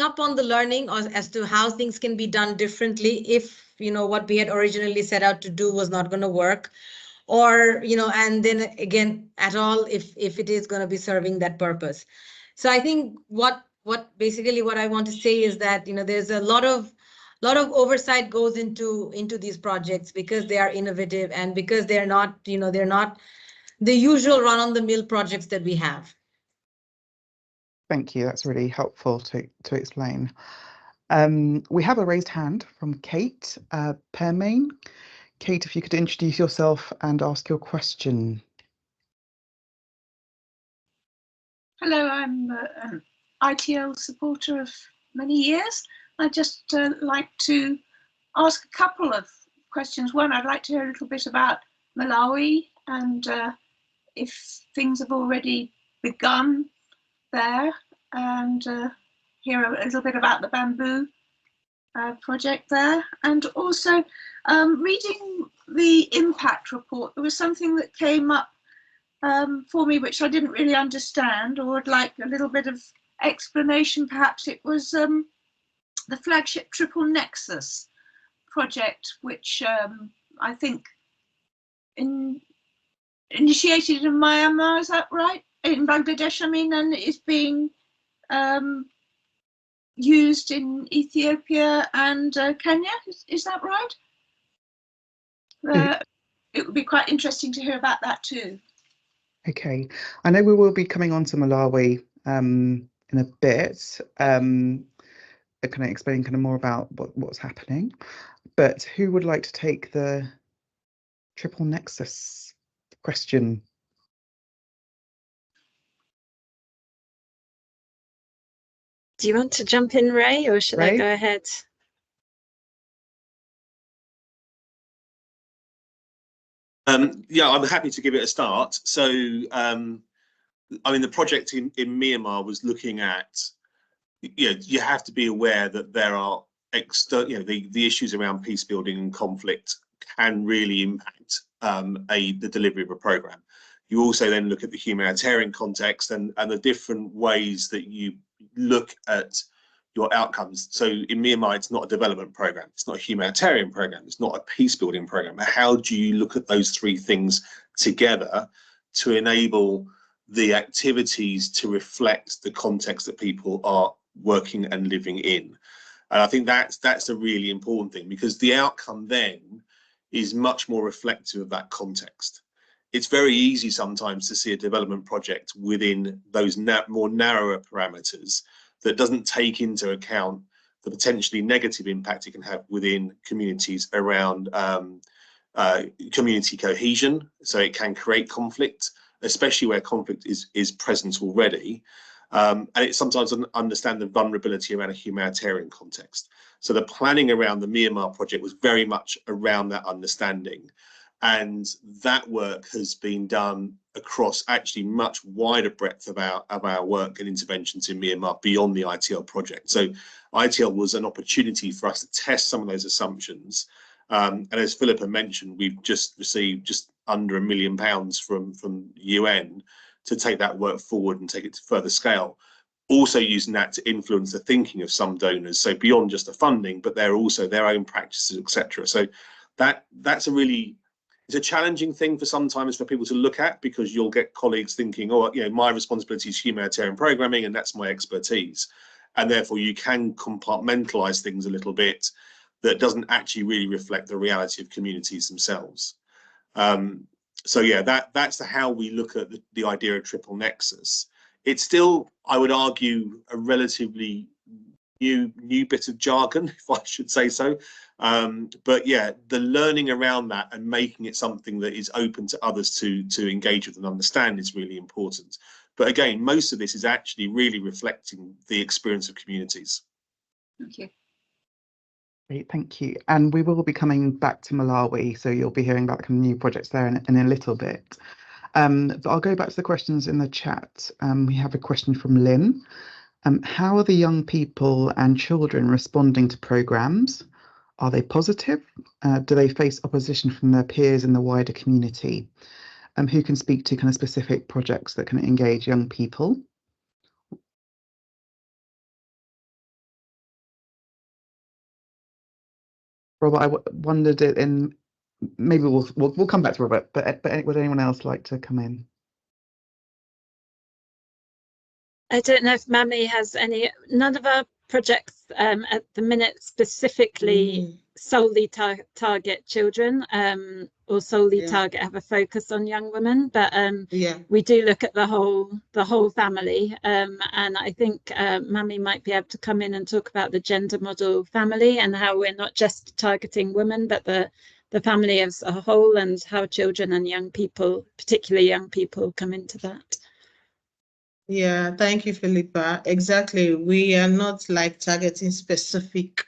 up on the learning or as to how things can be done differently if what we had originally set out to do was not going to work, or and then again at all if it is going to be serving that purpose. So I think what basically what I want to say is that there's a lot of oversight goes into these projects because they are innovative and because they're not the usual run-on-the-mill projects that we have. Thank you. That's really helpful to explain. We have a raised hand from Kate Permain. Kate, if you could introduce yourself and ask your question. Hello, I'm an ITL supporter of many years. I'd just like to ask a couple of questions. One, I'd like to hear a little bit about Malawi and if things have already begun there, and hear a little bit about the bamboo project there. And also, reading the impact report, there was something that came up for me which I didn't really understand, or would like a little bit of explanation. Perhaps it was the flagship Triple Nexus project, which I think initiated in Myanmar, is that right? In Bangladesh, I mean, and is being used in Ethiopia and Kenya, is that right? It would be quite interesting to hear about that too. Okay, I know we will be coming on to Malawi in a bit, kind of explaining kind of more about what's happening, but who would like to take the Triple Nexus question? Do you want to jump in, Ray, or should I go ahead? Yeah, I'm happy to give it a start. So, I mean, the project in Myanmar was looking at, you have to be aware that there are the issues around peace building and conflict can really impact the delivery of a program. You also then look at the humanitarian context and the different ways that you look at your outcomes. So in Myanmar, it's not a development program, it's not a humanitarian program, it's not a peace building program. How do you look at those three things together to enable the activities to reflect the context that people are working and living in? And I think that's a really important thing, because the outcome then is much more reflective of that context. It's very easy sometimes to see a development project within those more narrower parameters that doesn't take into account the potentially negative impact it can have within communities around community cohesion. So it can create conflict, especially where conflict is present already. And it sometimes doesn't understand the vulnerability around a humanitarian context. So the planning around the Myanmar project was very much around that understanding. And that work has been done across actually much wider breadth of our work and interventions in Myanmar beyond the ITL project. So ITL was an opportunity for us to test some of those assumptions. And as Philippa mentioned, we've just received just under £1 million from UN to take that work forward and take it to further scale. Also using that to influence the thinking of some donors. So beyond just the funding, but they're also their own practices, etc. So that's it's a challenging thing for sometimes for people to look at, because you'll get colleagues thinking, oh, my responsibility is humanitarian programming and that's my expertise. And therefore you can compartmentalize things a little bit that doesn't actually really reflect the reality of communities themselves. So yeah, that's how we look at the idea of triple nexus. It's still, I would argue, a relatively new bit of jargon, if I should say so. But yeah, the learning around that and making it something that is open to others to engage with and understand is really important. But again, most of this is actually really reflecting the experience of communities. Thank you. Great, thank you. And we will be coming back to Malawi, so you'll be hearing about new projects there in a little bit. But I'll go back to the questions in the chat. We have a question from Lynn. How are the young people and children responding to programmes? Are they positive? Do they face opposition from their peers in the wider community? who can speak to kind of specific projects that can engage young people. Robert, I wondered in maybe we'll come back to Robert, but would anyone else like to come in? I don't know if Mami has any. None of our projects at the minute specifically solely target children or solely target have a focus on young women, but we do look at the whole family, and I think Mami might be able to come in and talk about the gender model family and how we're not just targeting women but the family as a whole, and how children and young people, particularly young people, come into that. Yeah, thank you, Philippa. Exactly. We are not like targeting specific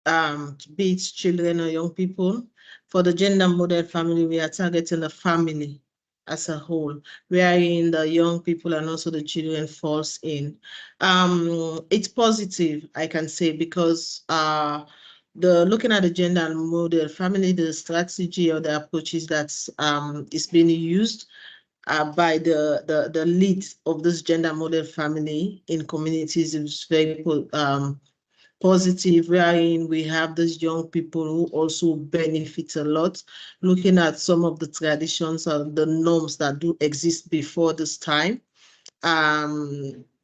be it children or young people. For the gender model family, we are targeting the family as a whole, wherein the young people and also the children falls in. It's positive, I can say, because looking at the gender model family, the strategy or the approaches that is being used by the lead of this gender model family in communities is very positive, wherein we have these young people who also benefit a lot, looking at some of the traditions and the norms that do exist before this time.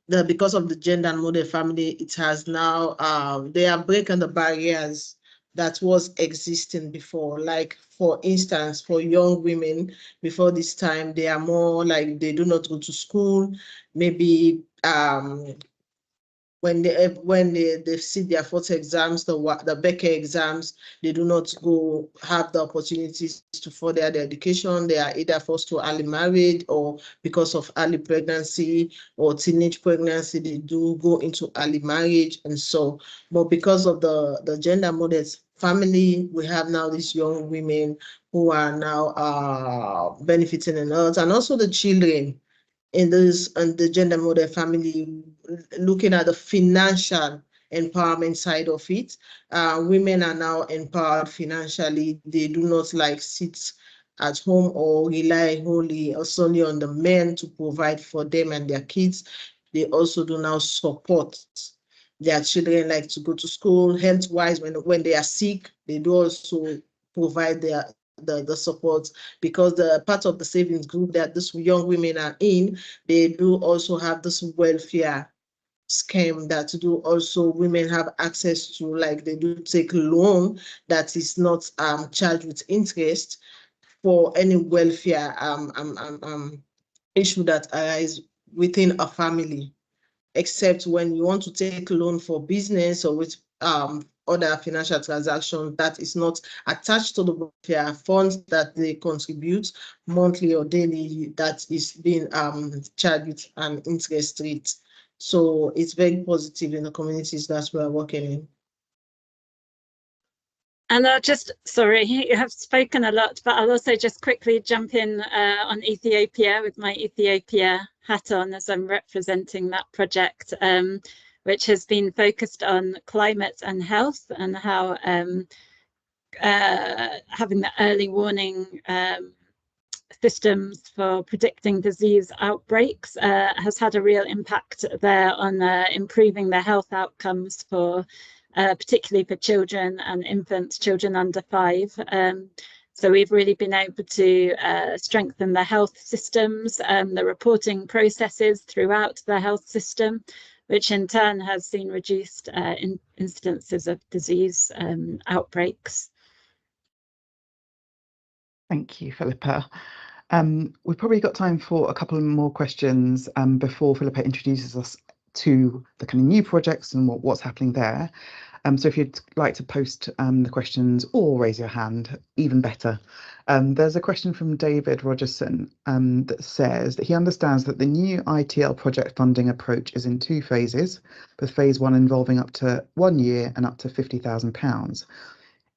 Because of the gender model family, it has now, they are breaking the barriers that was existing before. Like, for instance, for young women before this time, they are more like they do not go to school, maybe when they sit their fourth exams, the Becker exams, they do not go have the opportunities to further their education. They are either forced to early marriage, or because of early pregnancy or teenage pregnancy, they do go into early marriage. And so, but because of the gender models family, we have now these young women who are now benefiting a lot, and also the children in this and the gender model family, looking at the financial empowerment side of it. Women are now empowered financially. They do not like sit at home or rely wholly or solely on the men to provide for them and their kids. They also do now support their children, like to go to school, health-wise, when they are sick. They do also provide the support, because the part of the savings group that these young women are in, they do also have this welfare scheme that do also women have access to, like they do take loan that is not charged with interest for any welfare issue that arise within a family, except when you want to take loan for business or with other financial transactions that is not attached to the welfare funds that they contribute monthly or daily, that is being charged with an interest rate. So it's very positive in the communities that we are working in. And I'll just, sorry, you have spoken a lot, but I'll also just quickly jump in on Ethiopia with my Ethiopia hat on, as I'm representing that project, which has been focused on climate and health, and how having the early warning systems for predicting disease outbreaks has had a real impact there on improving the health outcomes for particularly for children and infants, children under 5. So we've really been able to strengthen the health systems, the reporting processes throughout the health system, which in turn has seen reduced incidences of disease outbreaks. Thank you, Philippa. We've probably got time for a couple more questions before Philippa introduces us to the kind of new projects and what's happening there. So if you'd like to post the questions or raise your hand, even better. There's a question from David Rogerson that says that he understands that the new ITL project funding approach is in 2 phases, with phase 1 involving up to 1 year and up to £50,000.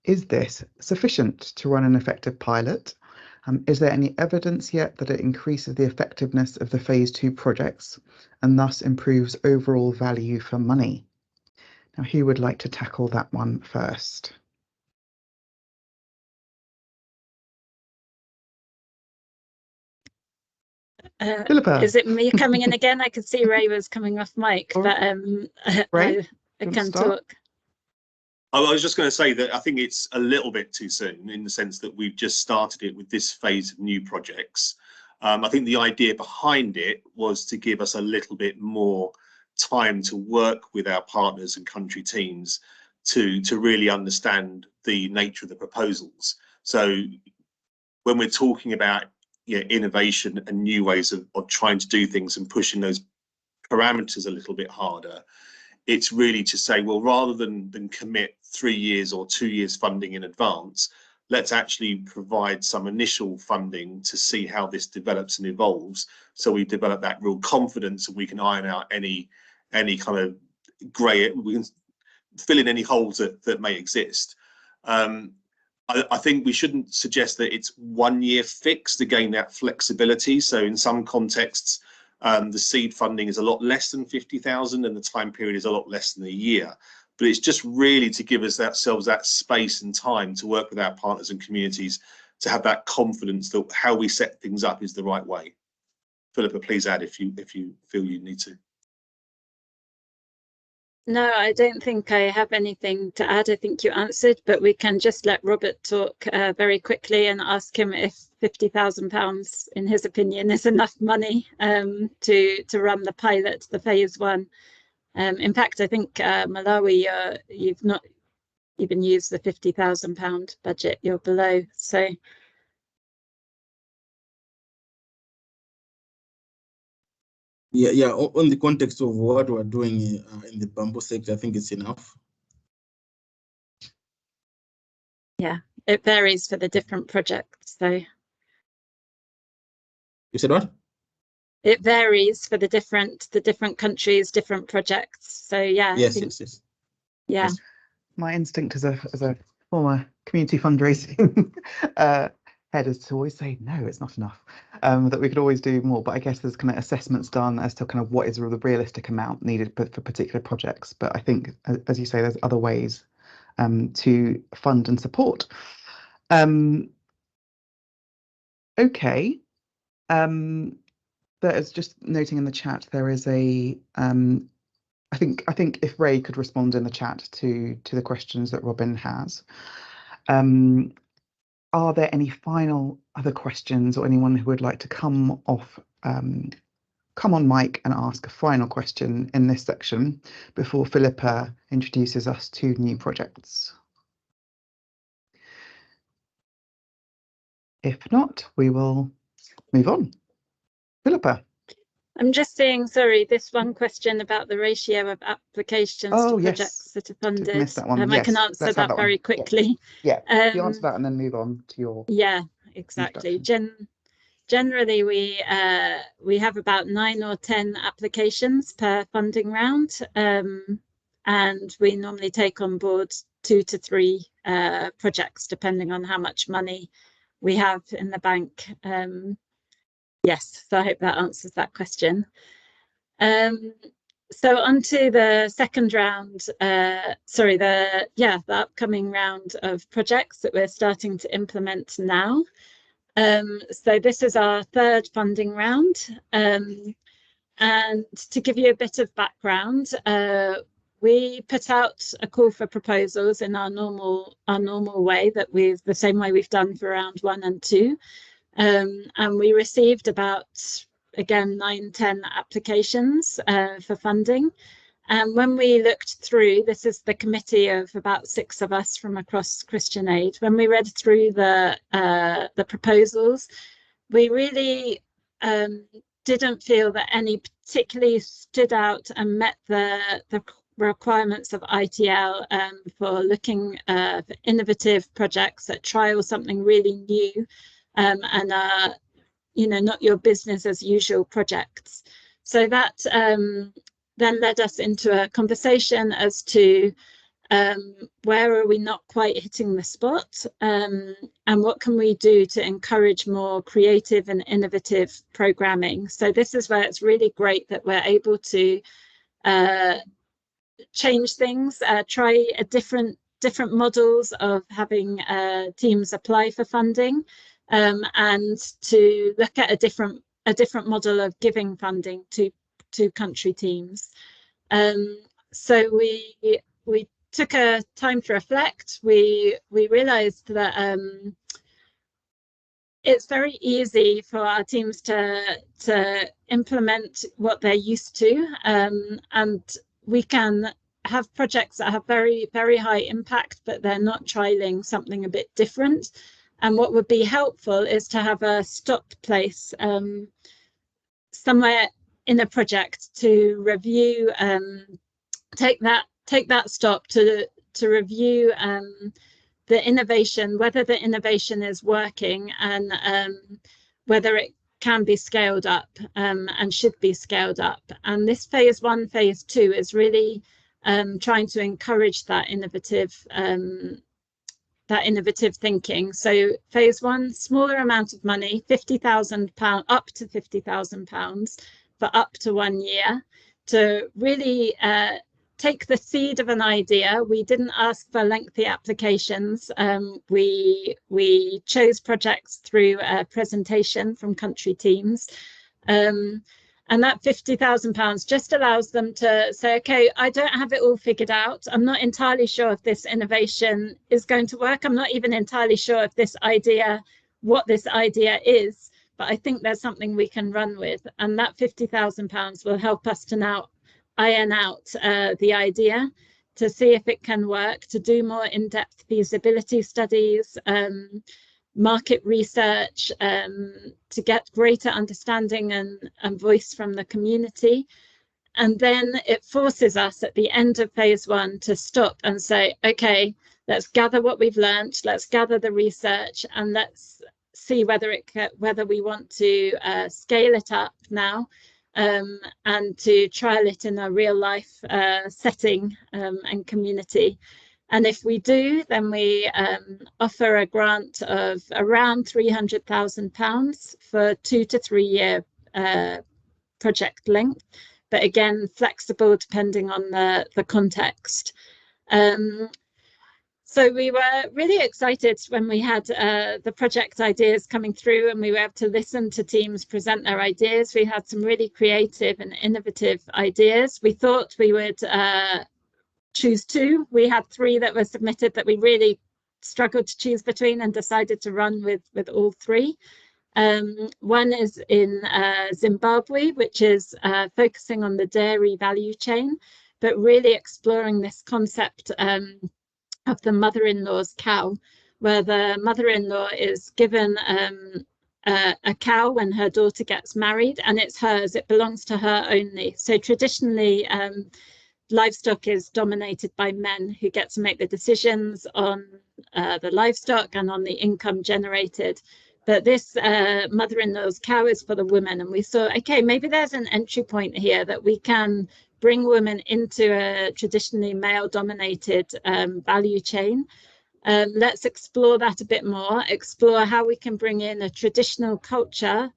Is this sufficient to run an effective pilot? Is there any evidence yet that it increases the effectiveness of the phase 2 projects and thus improves overall value for money? Now, who would like to tackle that one first? Philippa. Is it me coming in again? I could see Ray was coming off mic, but Ray, I can talk. I was just going to say that I think it's a little bit too soon in the sense that we've just started it with this phase of new projects. I think the idea behind it was to give us a little bit more time to work with our partners and country teams to really understand the nature of the proposals. So when we're talking about innovation and new ways of trying to do things and pushing those parameters a little bit harder, it's really to say, well, rather than commit 3 years or 2 years funding in advance, let's actually provide some initial funding to see how this develops and evolves. So we develop that real confidence and we can iron out any kind of grey, we can fill in any holes that may exist. I think we shouldn't suggest that it's 1 year fixed to gain that flexibility. So in some contexts, the seed funding is a lot less than 50,000 and the time period is a lot less than a year. But it's just really to give ourselves that space and time to work with our partners and communities to have that confidence that how we set things up is the right way. Philippa, please add if you feel you need to. No, I don't think I have anything to add. I think you answered, but we can just let Robert talk very quickly and ask him if £50,000, in his opinion, is enough money to run the pilot, the phase 1. In fact, I think Malawi, you've not even used the £50,000 budget. You're below, so. Yeah. On the context of what we're doing in the bamboo sector, I think it's enough. Yeah, it varies for the different projects. So. You said what? It varies for the different countries, different projects. So yeah. Yes. Yeah. Yes. My instinct as a former community fundraising head is to always say no, it's not enough. That we could always do more, but I guess there's kind of assessments done as to kind of what is the realistic amount needed for particular projects. But I think, as you say, there's other ways to fund and support. Okay. There is just noting in the chat there is a I think if Ray could respond in the chat to the questions that Robin has. Are there any final other questions or anyone who would like to come on mic and ask a final question in this section before Philippa introduces us to new projects? If not, we will move on. Philippa. I'm just saying, sorry, this one question about the ratio of applications to projects that are funded. Missed that one. I can answer that very quickly. Yeah, you answer that and then move on to your. Yeah, exactly. Generally, we have about 9 or 10 applications per funding round, and we normally take on board 2 to 3 projects, depending on how much money we have in the bank. Yes, so I hope that answers that question. So on to the second round, the upcoming round of projects that we're starting to implement now. So this is our 3rd funding round. And to give you a bit of background, we put out a call for proposals in our normal way, the same way we've done for round 1 and 2. And we received about, again, 9-10 applications for funding. And when we looked through, this is the committee of about 6 of us from across Christian Aid. When we read through the proposals, we really didn't feel that any particularly stood out and met the requirements of ITL for looking for innovative projects that trial something really new. And are, not your business as usual projects. So that then led us into a conversation as to where are we not quite hitting the spot, and what can we do to encourage more creative and innovative programming. So this is where it's really great that we're able to change things, try a different models of having teams apply for funding. And to look at a different a different model of giving funding to country teams. So we took a time to reflect. We realized that it's very easy for our teams to implement what they're used to, and we can have projects that have very, very high impact, but they're not trialing something a bit different. And what would be helpful is to have a stop place somewhere in a project to review, take that stop to review the innovation, whether the innovation is working, and whether it can be scaled up and should be scaled up. And this phase 1, phase 2 is really trying to encourage that innovative thinking. So phase 1, smaller amount of money, £50,000, up to £50,000 for up to 1 year, to really take the seed of an idea. We didn't ask for lengthy applications. We chose projects through a presentation from country teams. And that £50,000 just allows them to say, okay, I don't have it all figured out. I'm not entirely sure if this innovation is going to work. I'm not even entirely sure if this idea, what this idea is, but I think there's something we can run with. And that £50,000 will help us to now iron out the idea, to see if it can work, to do more in-depth feasibility studies, market research, to get greater understanding and voice from the community. And then it forces us at the end of phase 1 to stop and say, okay, let's gather what we've learned, let's gather the research, and let's see whether we want to scale it up now, and to trial it in a real life setting and community. And if we do, then we offer a grant of around £300,000 for 2 to 3 year project length, but again, flexible depending on the context. So we were really excited when we had the project ideas coming through, and we were able to listen to teams present their ideas. We had some really creative and innovative ideas. We thought we would choose 2. We had 3 that were submitted that we really struggled to choose between, and decided to run with all 3. One is in Zimbabwe, which is focusing on the dairy value chain, but really exploring this concept of the mother-in-law's cow, where the mother-in-law is given a cow when her daughter gets married, and it's hers, it belongs to her only. So traditionally, livestock is dominated by men, who get to make the decisions on the livestock and on the income generated. But this mother-in-law's cow is for the woman, and we saw, okay, maybe there's an entry point here that we can bring women into a traditionally male-dominated value chain. Let's explore that a bit more, explore how we can bring in a traditional culture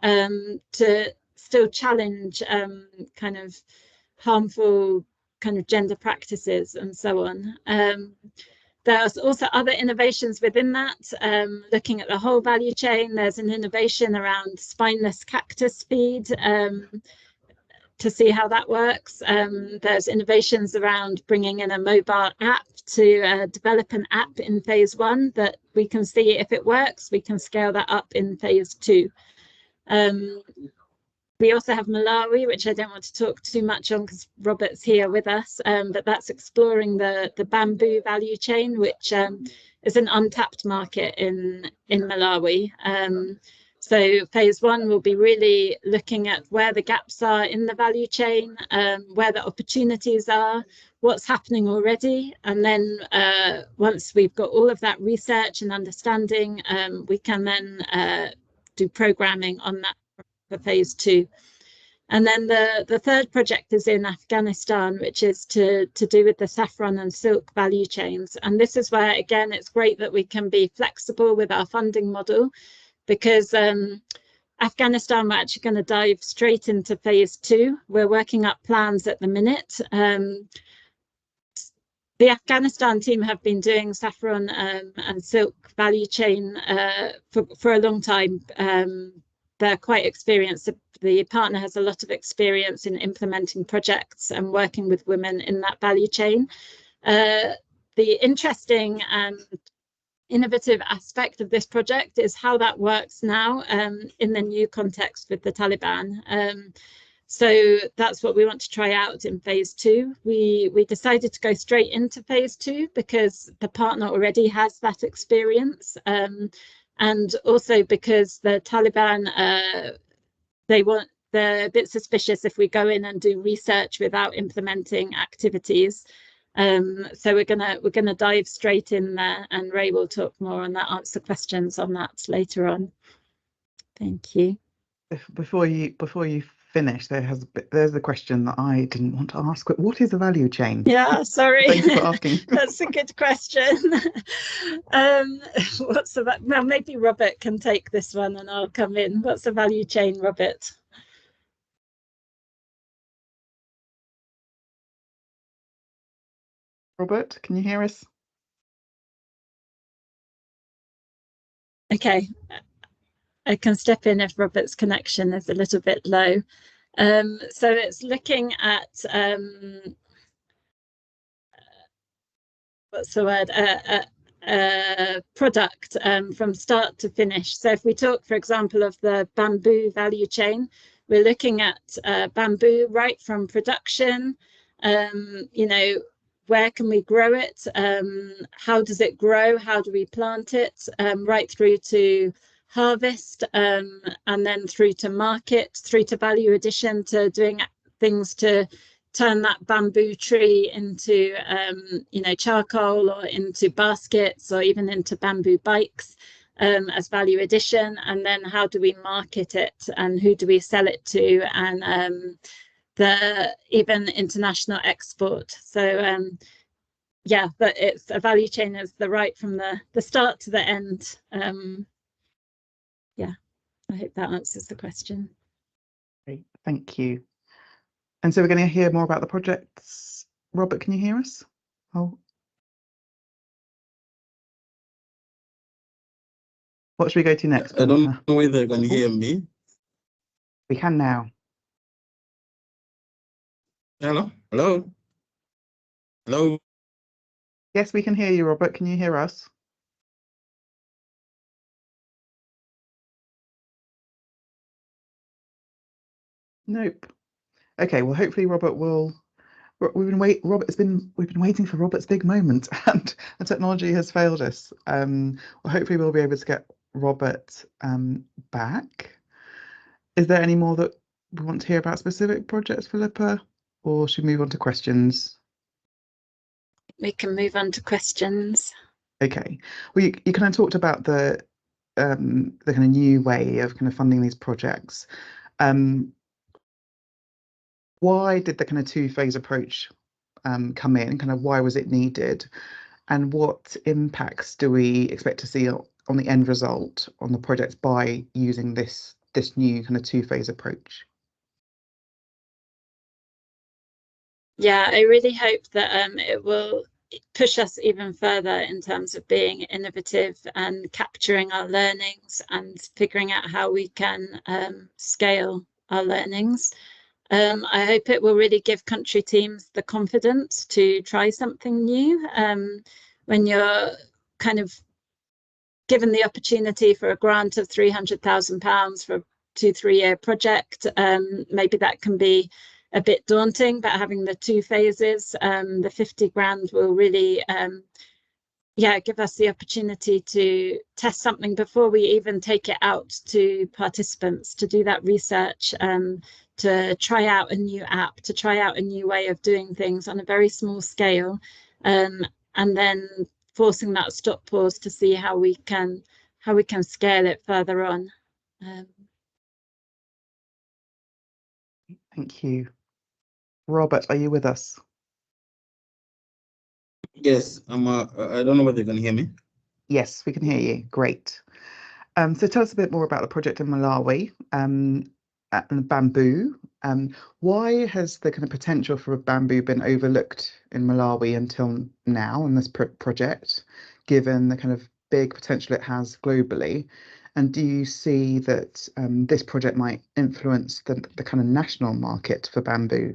to still challenge kind of harmful kind of gender practices and so on. There's also other innovations within that, looking at the whole value chain. There's an innovation around spineless cactus feed, to see how that works. There's innovations around bringing in a mobile app to develop an app in phase 1 that we can see if it works. We can scale that up in phase 2. We also have Malawi, which I don't want to talk too much on because Robert's here with us, but that's exploring the bamboo value chain, which is an untapped market in Malawi. So phase 1 will be really looking at where the gaps are in the value chain, where the opportunities are, what's happening already. And then once we've got all of that research and understanding, we can then do programming on that for phase 2. And then the third project is in Afghanistan, which is to do with the saffron and silk value chains. And this is where, again, it's great that we can be flexible with our funding model, because Afghanistan, we're actually going to dive straight into phase 2. We're working up plans at the minute. The Afghanistan team have been doing saffron and silk value chain for a long time, they're quite experienced. The partner has a lot of experience in implementing projects and working with women in that value chain. The interesting and innovative aspect of this project is how that works now in the new context with the Taliban. So that's what we want to try out in phase 2. We decided to go straight into phase 2 because the partner already has that experience, and also because the Taliban, they're a bit suspicious if we go in and do research without implementing activities. So we're gonna dive straight in there, and Ray will talk more on that, answer questions on that later on. Thank you. Before you finish, there's a question that I didn't want to ask, but what is a value chain? Yeah, sorry. Thank you for asking. That's a good question. Well, maybe Robert can take this one and I'll come in. What's a value chain, Robert? Robert, can you hear us? Okay, I can step in if Robert's connection is a little bit low. So it's looking at what's the word? Product from start to finish. So if we talk, for example, of the bamboo value chain, we're looking at bamboo right from production. You know, where can we grow it? How does it grow? How do we plant it? Right through to harvest, and then through to market, through to value addition, to doing things to turn that bamboo tree into you know, charcoal, or into baskets, or even into bamboo bikes as value addition. And then how do we market it, and who do we sell it to, and the even international export. So yeah, but it's a value chain as the right from the start to the end. Yeah, I hope that answers the question. Great, thank you. And so we're going to hear more about the projects. Robert, can you hear us? Oh. What should we go to next? I don't know whether you can hear me. We can now. Hello? Hello? Hello? Yes, we can hear you, Robert. Can you hear us? Nope. Okay, well, hopefully Robert will. We've been waiting for Robert's big moment, and the technology has failed us. Well, hopefully we'll be able to get Robert back. Is there any more that we want to hear about specific projects, Philippa, or should we move on to questions? We can move on to questions. Okay. Well, you kind of talked about the kind of new way of kind of funding these projects. Why did the kind of two-phase approach come in? Kind of why was it needed? And what impacts do we expect to see on the end result on the projects by using this new kind of two-phase approach? Yeah, I really hope that it will push us even further in terms of being innovative and capturing our learnings and figuring out how we can scale our learnings. I hope it will really give country teams the confidence to try something new. When you're kind of given the opportunity for a grant of £300,000 for a 2-3 year project, maybe that can be a bit daunting, but having the two phases, the 50 grand will really give us the opportunity to test something before we even take it out to participants, to do that research, to try out a new app, to try out a new way of doing things on a very small scale, and then forcing that stop pause to see how we can scale it further on. Thank you. Robert, are you with us? Yes, I don't know whether you can hear me. Yes, we can hear you. Great. So tell us a bit more about the project in Malawi and bamboo. Why has the kind of potential for bamboo been overlooked in Malawi until now in this project, given the kind of big potential it has globally? And do you see that this project might influence the kind of national market for bamboo?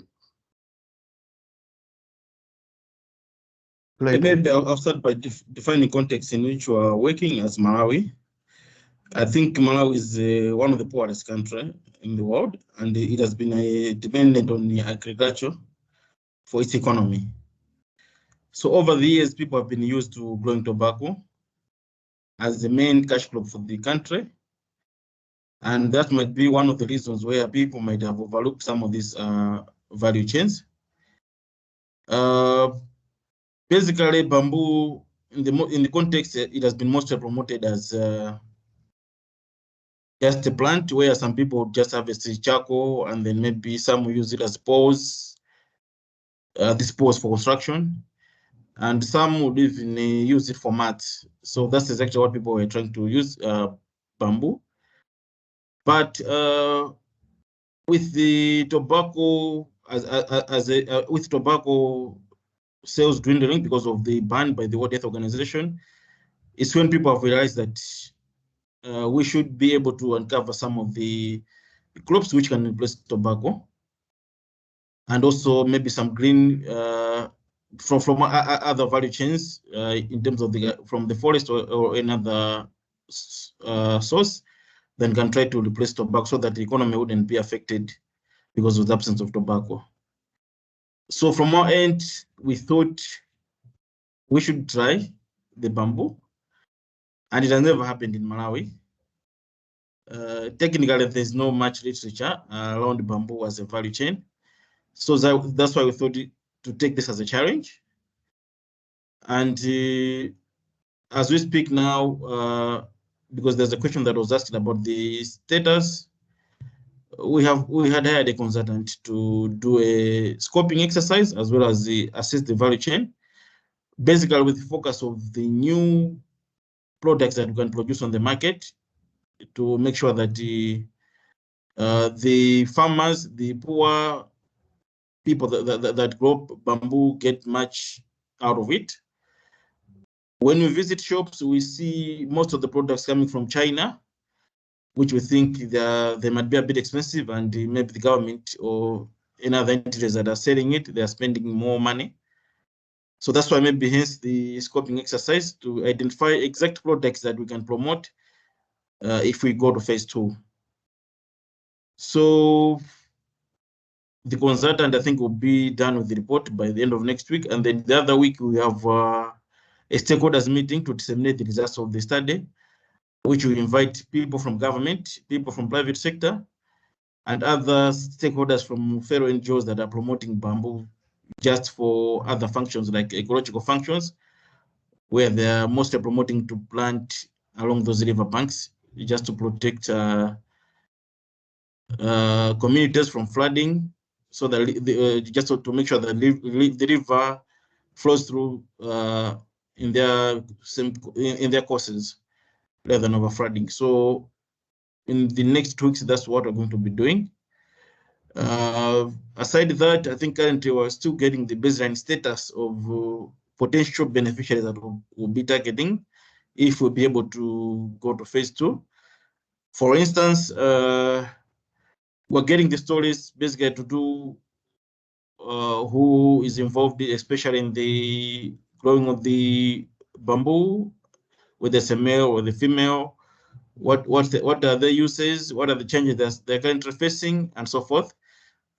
Maybe I'll start by defining context in which we are working as Malawi. I think Malawi is one of the poorest countries in the world, and it has been dependent on agriculture for its economy. So over the years, people have been used to growing tobacco as the main cash crop for the country. And that might be one of the reasons where people might have overlooked some of these value chains. Basically, bamboo, in the context, it has been mostly promoted as just a plant where some people just harvest charcoal and then maybe some use it as poles, these poles for construction, and some would even use it for mats. So that's exactly what people were trying to use bamboo. But with the tobacco with tobacco sales dwindling because of the ban by the World Health Organization, it's when people have realized that we should be able to uncover some of the crops which can replace tobacco, and also maybe some green from other value chains in terms of from the forest or another source, then can try to replace tobacco so that the economy wouldn't be affected because of the absence of tobacco. So from our end, we thought we should try the bamboo, and it has never happened in Malawi. Technically, there's no much literature around bamboo as a value chain. So that's why we thought to take this as a challenge. And as we speak now, because there's a question that was asked about the status, we had hired a consultant to do a scoping exercise as well as assess the value chain, basically with the focus of the new products that we can produce on the market to make sure that the farmers, the poor people that grow bamboo get much out of it. When we visit shops, we see most of the products coming from China, which we think they might be a bit expensive, and maybe the government or any other entities that are selling it, they are spending more money. So that's why maybe hence the scoping exercise to identify exact products that we can promote if we go to phase 2. So the consultant, I think, will be done with the report by the end of next week. And then the other week, we have a stakeholders meeting to disseminate the results of the study, which will invite people from government, people from private sector, and other stakeholders from fellow NGOs that are promoting bamboo just for other functions like ecological functions, where they are mostly promoting to plant along those river banks just to protect communities from flooding, so that just to make sure that the river flows through in their courses rather than over flooding. So in the next 2 weeks, that's what we're going to be doing. Aside that, I think currently we're still getting the baseline status of potential beneficiaries that we'll be targeting if we'll be able to go to phase 2. For instance, we're getting the stories basically to do who is involved, especially in the growing of the bamboo, whether it's a male or the female, what are their uses, what are the changes that they're currently facing, and so forth,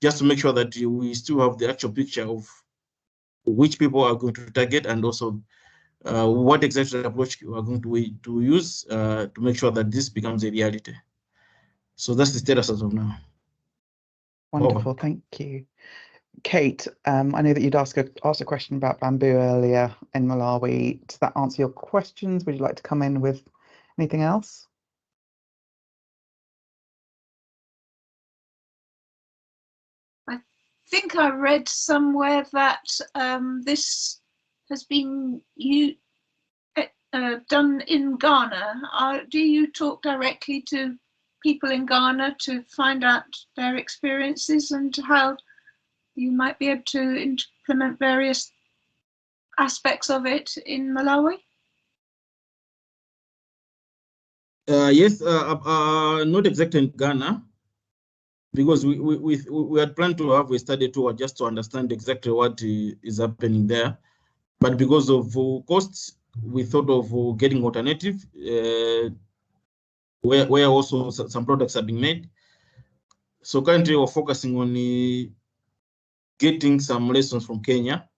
just to make sure that we still have the actual picture of which people are going to target, and also what exactly approach we are going to use to make sure that this becomes a reality. So that's the status as of now. Wonderful, over. Thank you. Kate, I know that you'd asked a question about bamboo earlier in Malawi. Does that answer your questions? Would you like to come in with anything else? I think I read somewhere that this has been done in Ghana. Do you talk directly to people in Ghana to find out their experiences and how you might be able to implement various aspects of it in Malawi? Yes, not exactly in Ghana, because we had planned to have a study tour just to understand exactly what is happening there. But because of costs, we thought of getting alternative where also some products are being made. So currently we're focusing on getting some lessons from Kenya,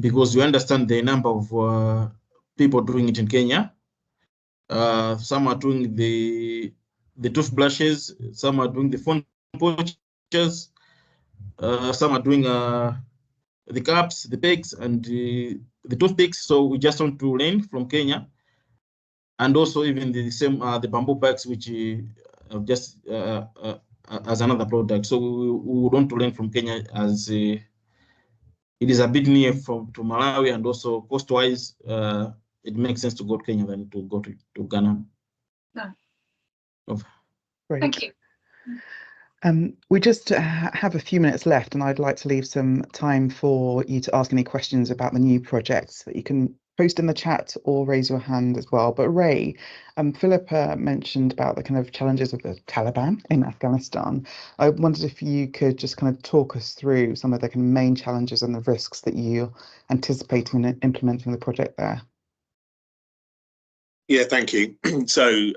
because we understand the number of people doing it in Kenya. Some are doing the toothbrushes, some are doing the phone pouches, some are doing the cups, the pegs, and the toothpicks. So we just want to learn from Kenya, and also even the same the bamboo bags, which just as another product. So we want to learn from Kenya, as it is a bit near to Malawi, and also cost-wise, it makes sense to go to Kenya than to go to Ghana. No. Great. Thank you. We just have a few minutes left, and I'd like to leave some time for you to ask any questions about the new projects that you can post in the chat or raise your hand as well. But Ray, Philippa mentioned about the kind of challenges of the Taliban in Afghanistan. I wondered if you could just kind of talk us through some of the kind of main challenges and the risks that you're anticipating in implementing the project there. Yeah, thank you. So,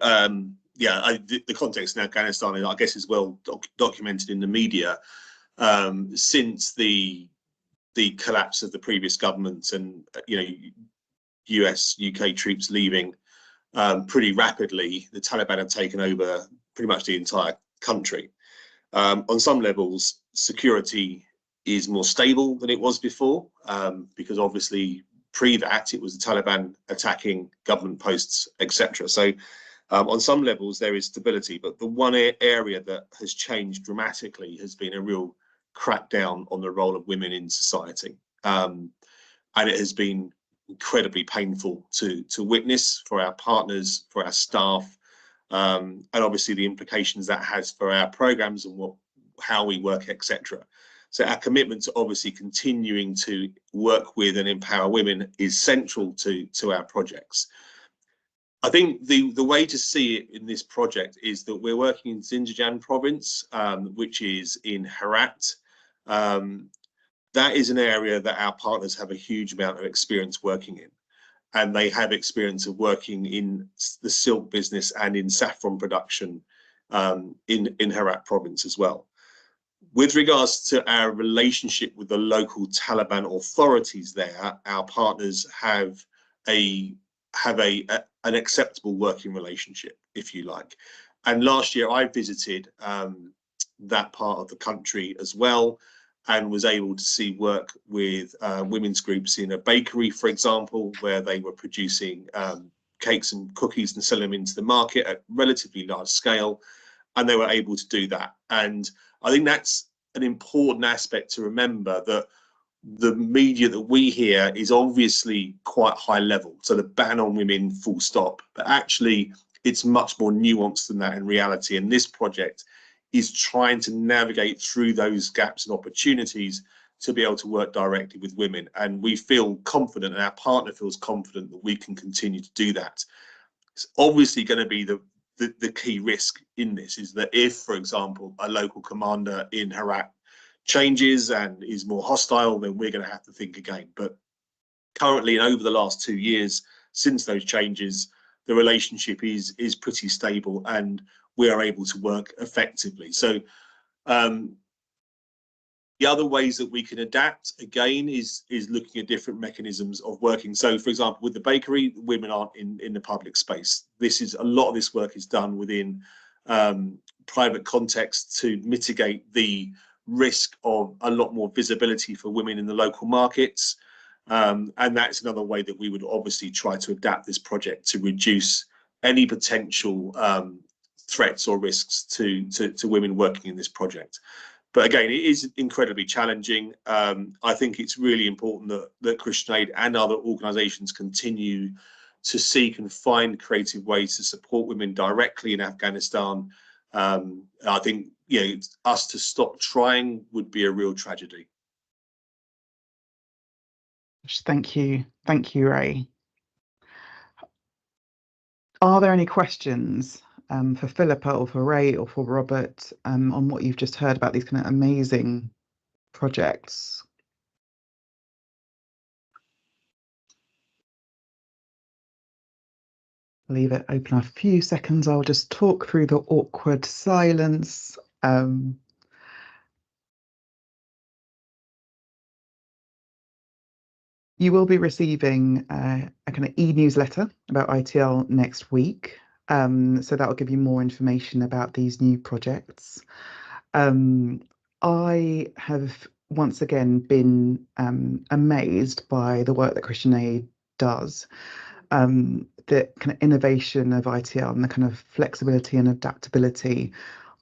yeah, the context in Afghanistan, I guess, is well documented in the media. Since the collapse of the previous government and US, UK troops leaving pretty rapidly, the Taliban have taken over pretty much the entire country. On some levels, security is more stable than it was before, because obviously pre that it was the Taliban attacking government posts, etc. So on some levels there is stability, but the one area that has changed dramatically has been a real crackdown on the role of women in society, and it has been incredibly painful to witness for our partners, for our staff, and obviously the implications that has for our programs and how we work, etc. So our commitment to obviously continuing to work with and empower women is central to our projects. I think the way to see it in this project is that we're working in Xinjiang province, which is in Herat. That is an area that our partners have a huge amount of experience working in, and they have experience of working in the silk business and in saffron production in Herat province as well. With regards to our relationship with the local Taliban authorities there, our partners have an acceptable working relationship, if you like. And last year I visited that part of the country as well, and was able to see work with women's groups in a bakery, for example, where they were producing cakes and cookies and selling them into the market at relatively large scale, and they were able to do that. And I think that's an important aspect to remember, that the media that we hear is obviously quite high level, so the ban on women, full stop, but actually it's much more nuanced than that in reality. And this project is trying to navigate through those gaps and opportunities to be able to work directly with women. And we feel confident, and our partner feels confident, that we can continue to do that. It's obviously going to be the key risk in this is that if, for example, a local commander in Herat changes and is more hostile, then we're going to have to think again. But currently, and over the last 2 years since those changes, the relationship is pretty stable, and we are able to work effectively. So the other ways that we can adapt, again, is looking at different mechanisms of working. So, for example, with the bakery, women aren't in the public space. A lot of this work is done within private context to mitigate the risk of a lot more visibility for women in the local markets. And that's another way that we would obviously try to adapt this project to reduce any potential threats or risks to women working in this project. But again, it is incredibly challenging. I think it's really important that Christian Aid and other organisations continue to seek and find creative ways to support women directly in Afghanistan. I think us to stop trying would be a real tragedy. Thank you, Ray. Are there any questions for Philippa or for Ray or for Robert on what you've just heard about these kind of amazing projects? Leave it open a few seconds. I'll just talk through the awkward silence. You will be receiving a kind of e-newsletter about ITL next week. So that will give you more information about these new projects. I have once again been amazed by the work that Christian Aid does. The kind of innovation of ITL and the kind of flexibility and adaptability.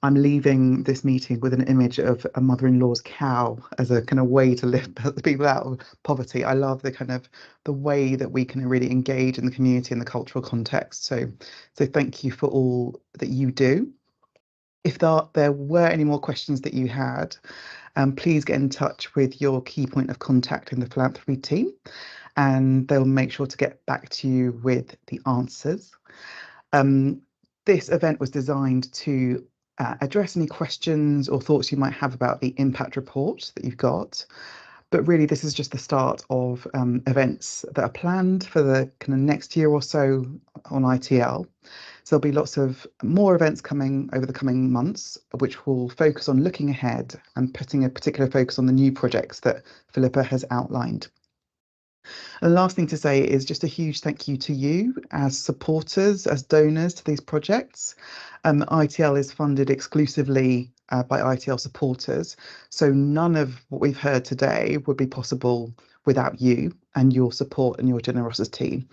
I'm leaving this meeting with an image of a mother-in-law's cow as a kind of way to lift people out of poverty. I love the kind of the way that we can really engage in the community and the cultural context. So thank you for all that you do. If there were any more questions that you had, please get in touch with your key point of contact in the philanthropy team, and they'll make sure to get back to you with the answers. This event was designed to address any questions or thoughts you might have about the impact report that you've got. But really, this is just the start of events that are planned for the kind of next year or so on ITL. So there'll be lots of more events coming over the coming months, which will focus on looking ahead and putting a particular focus on the new projects that Philippa has outlined. And the last thing to say is just a huge thank you to you as supporters, as donors to these projects. ITL is funded exclusively by ITL supporters, so none of what we've heard today would be possible without you and your support and your generosity.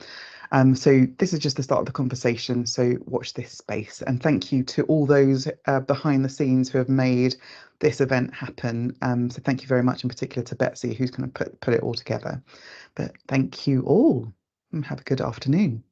So this is just the start of the conversation, so watch this space. And thank you to all those behind the scenes who have made this event happen. So thank you very much, in particular to Betsy, who's going to put it all together. But thank you all and have a good afternoon.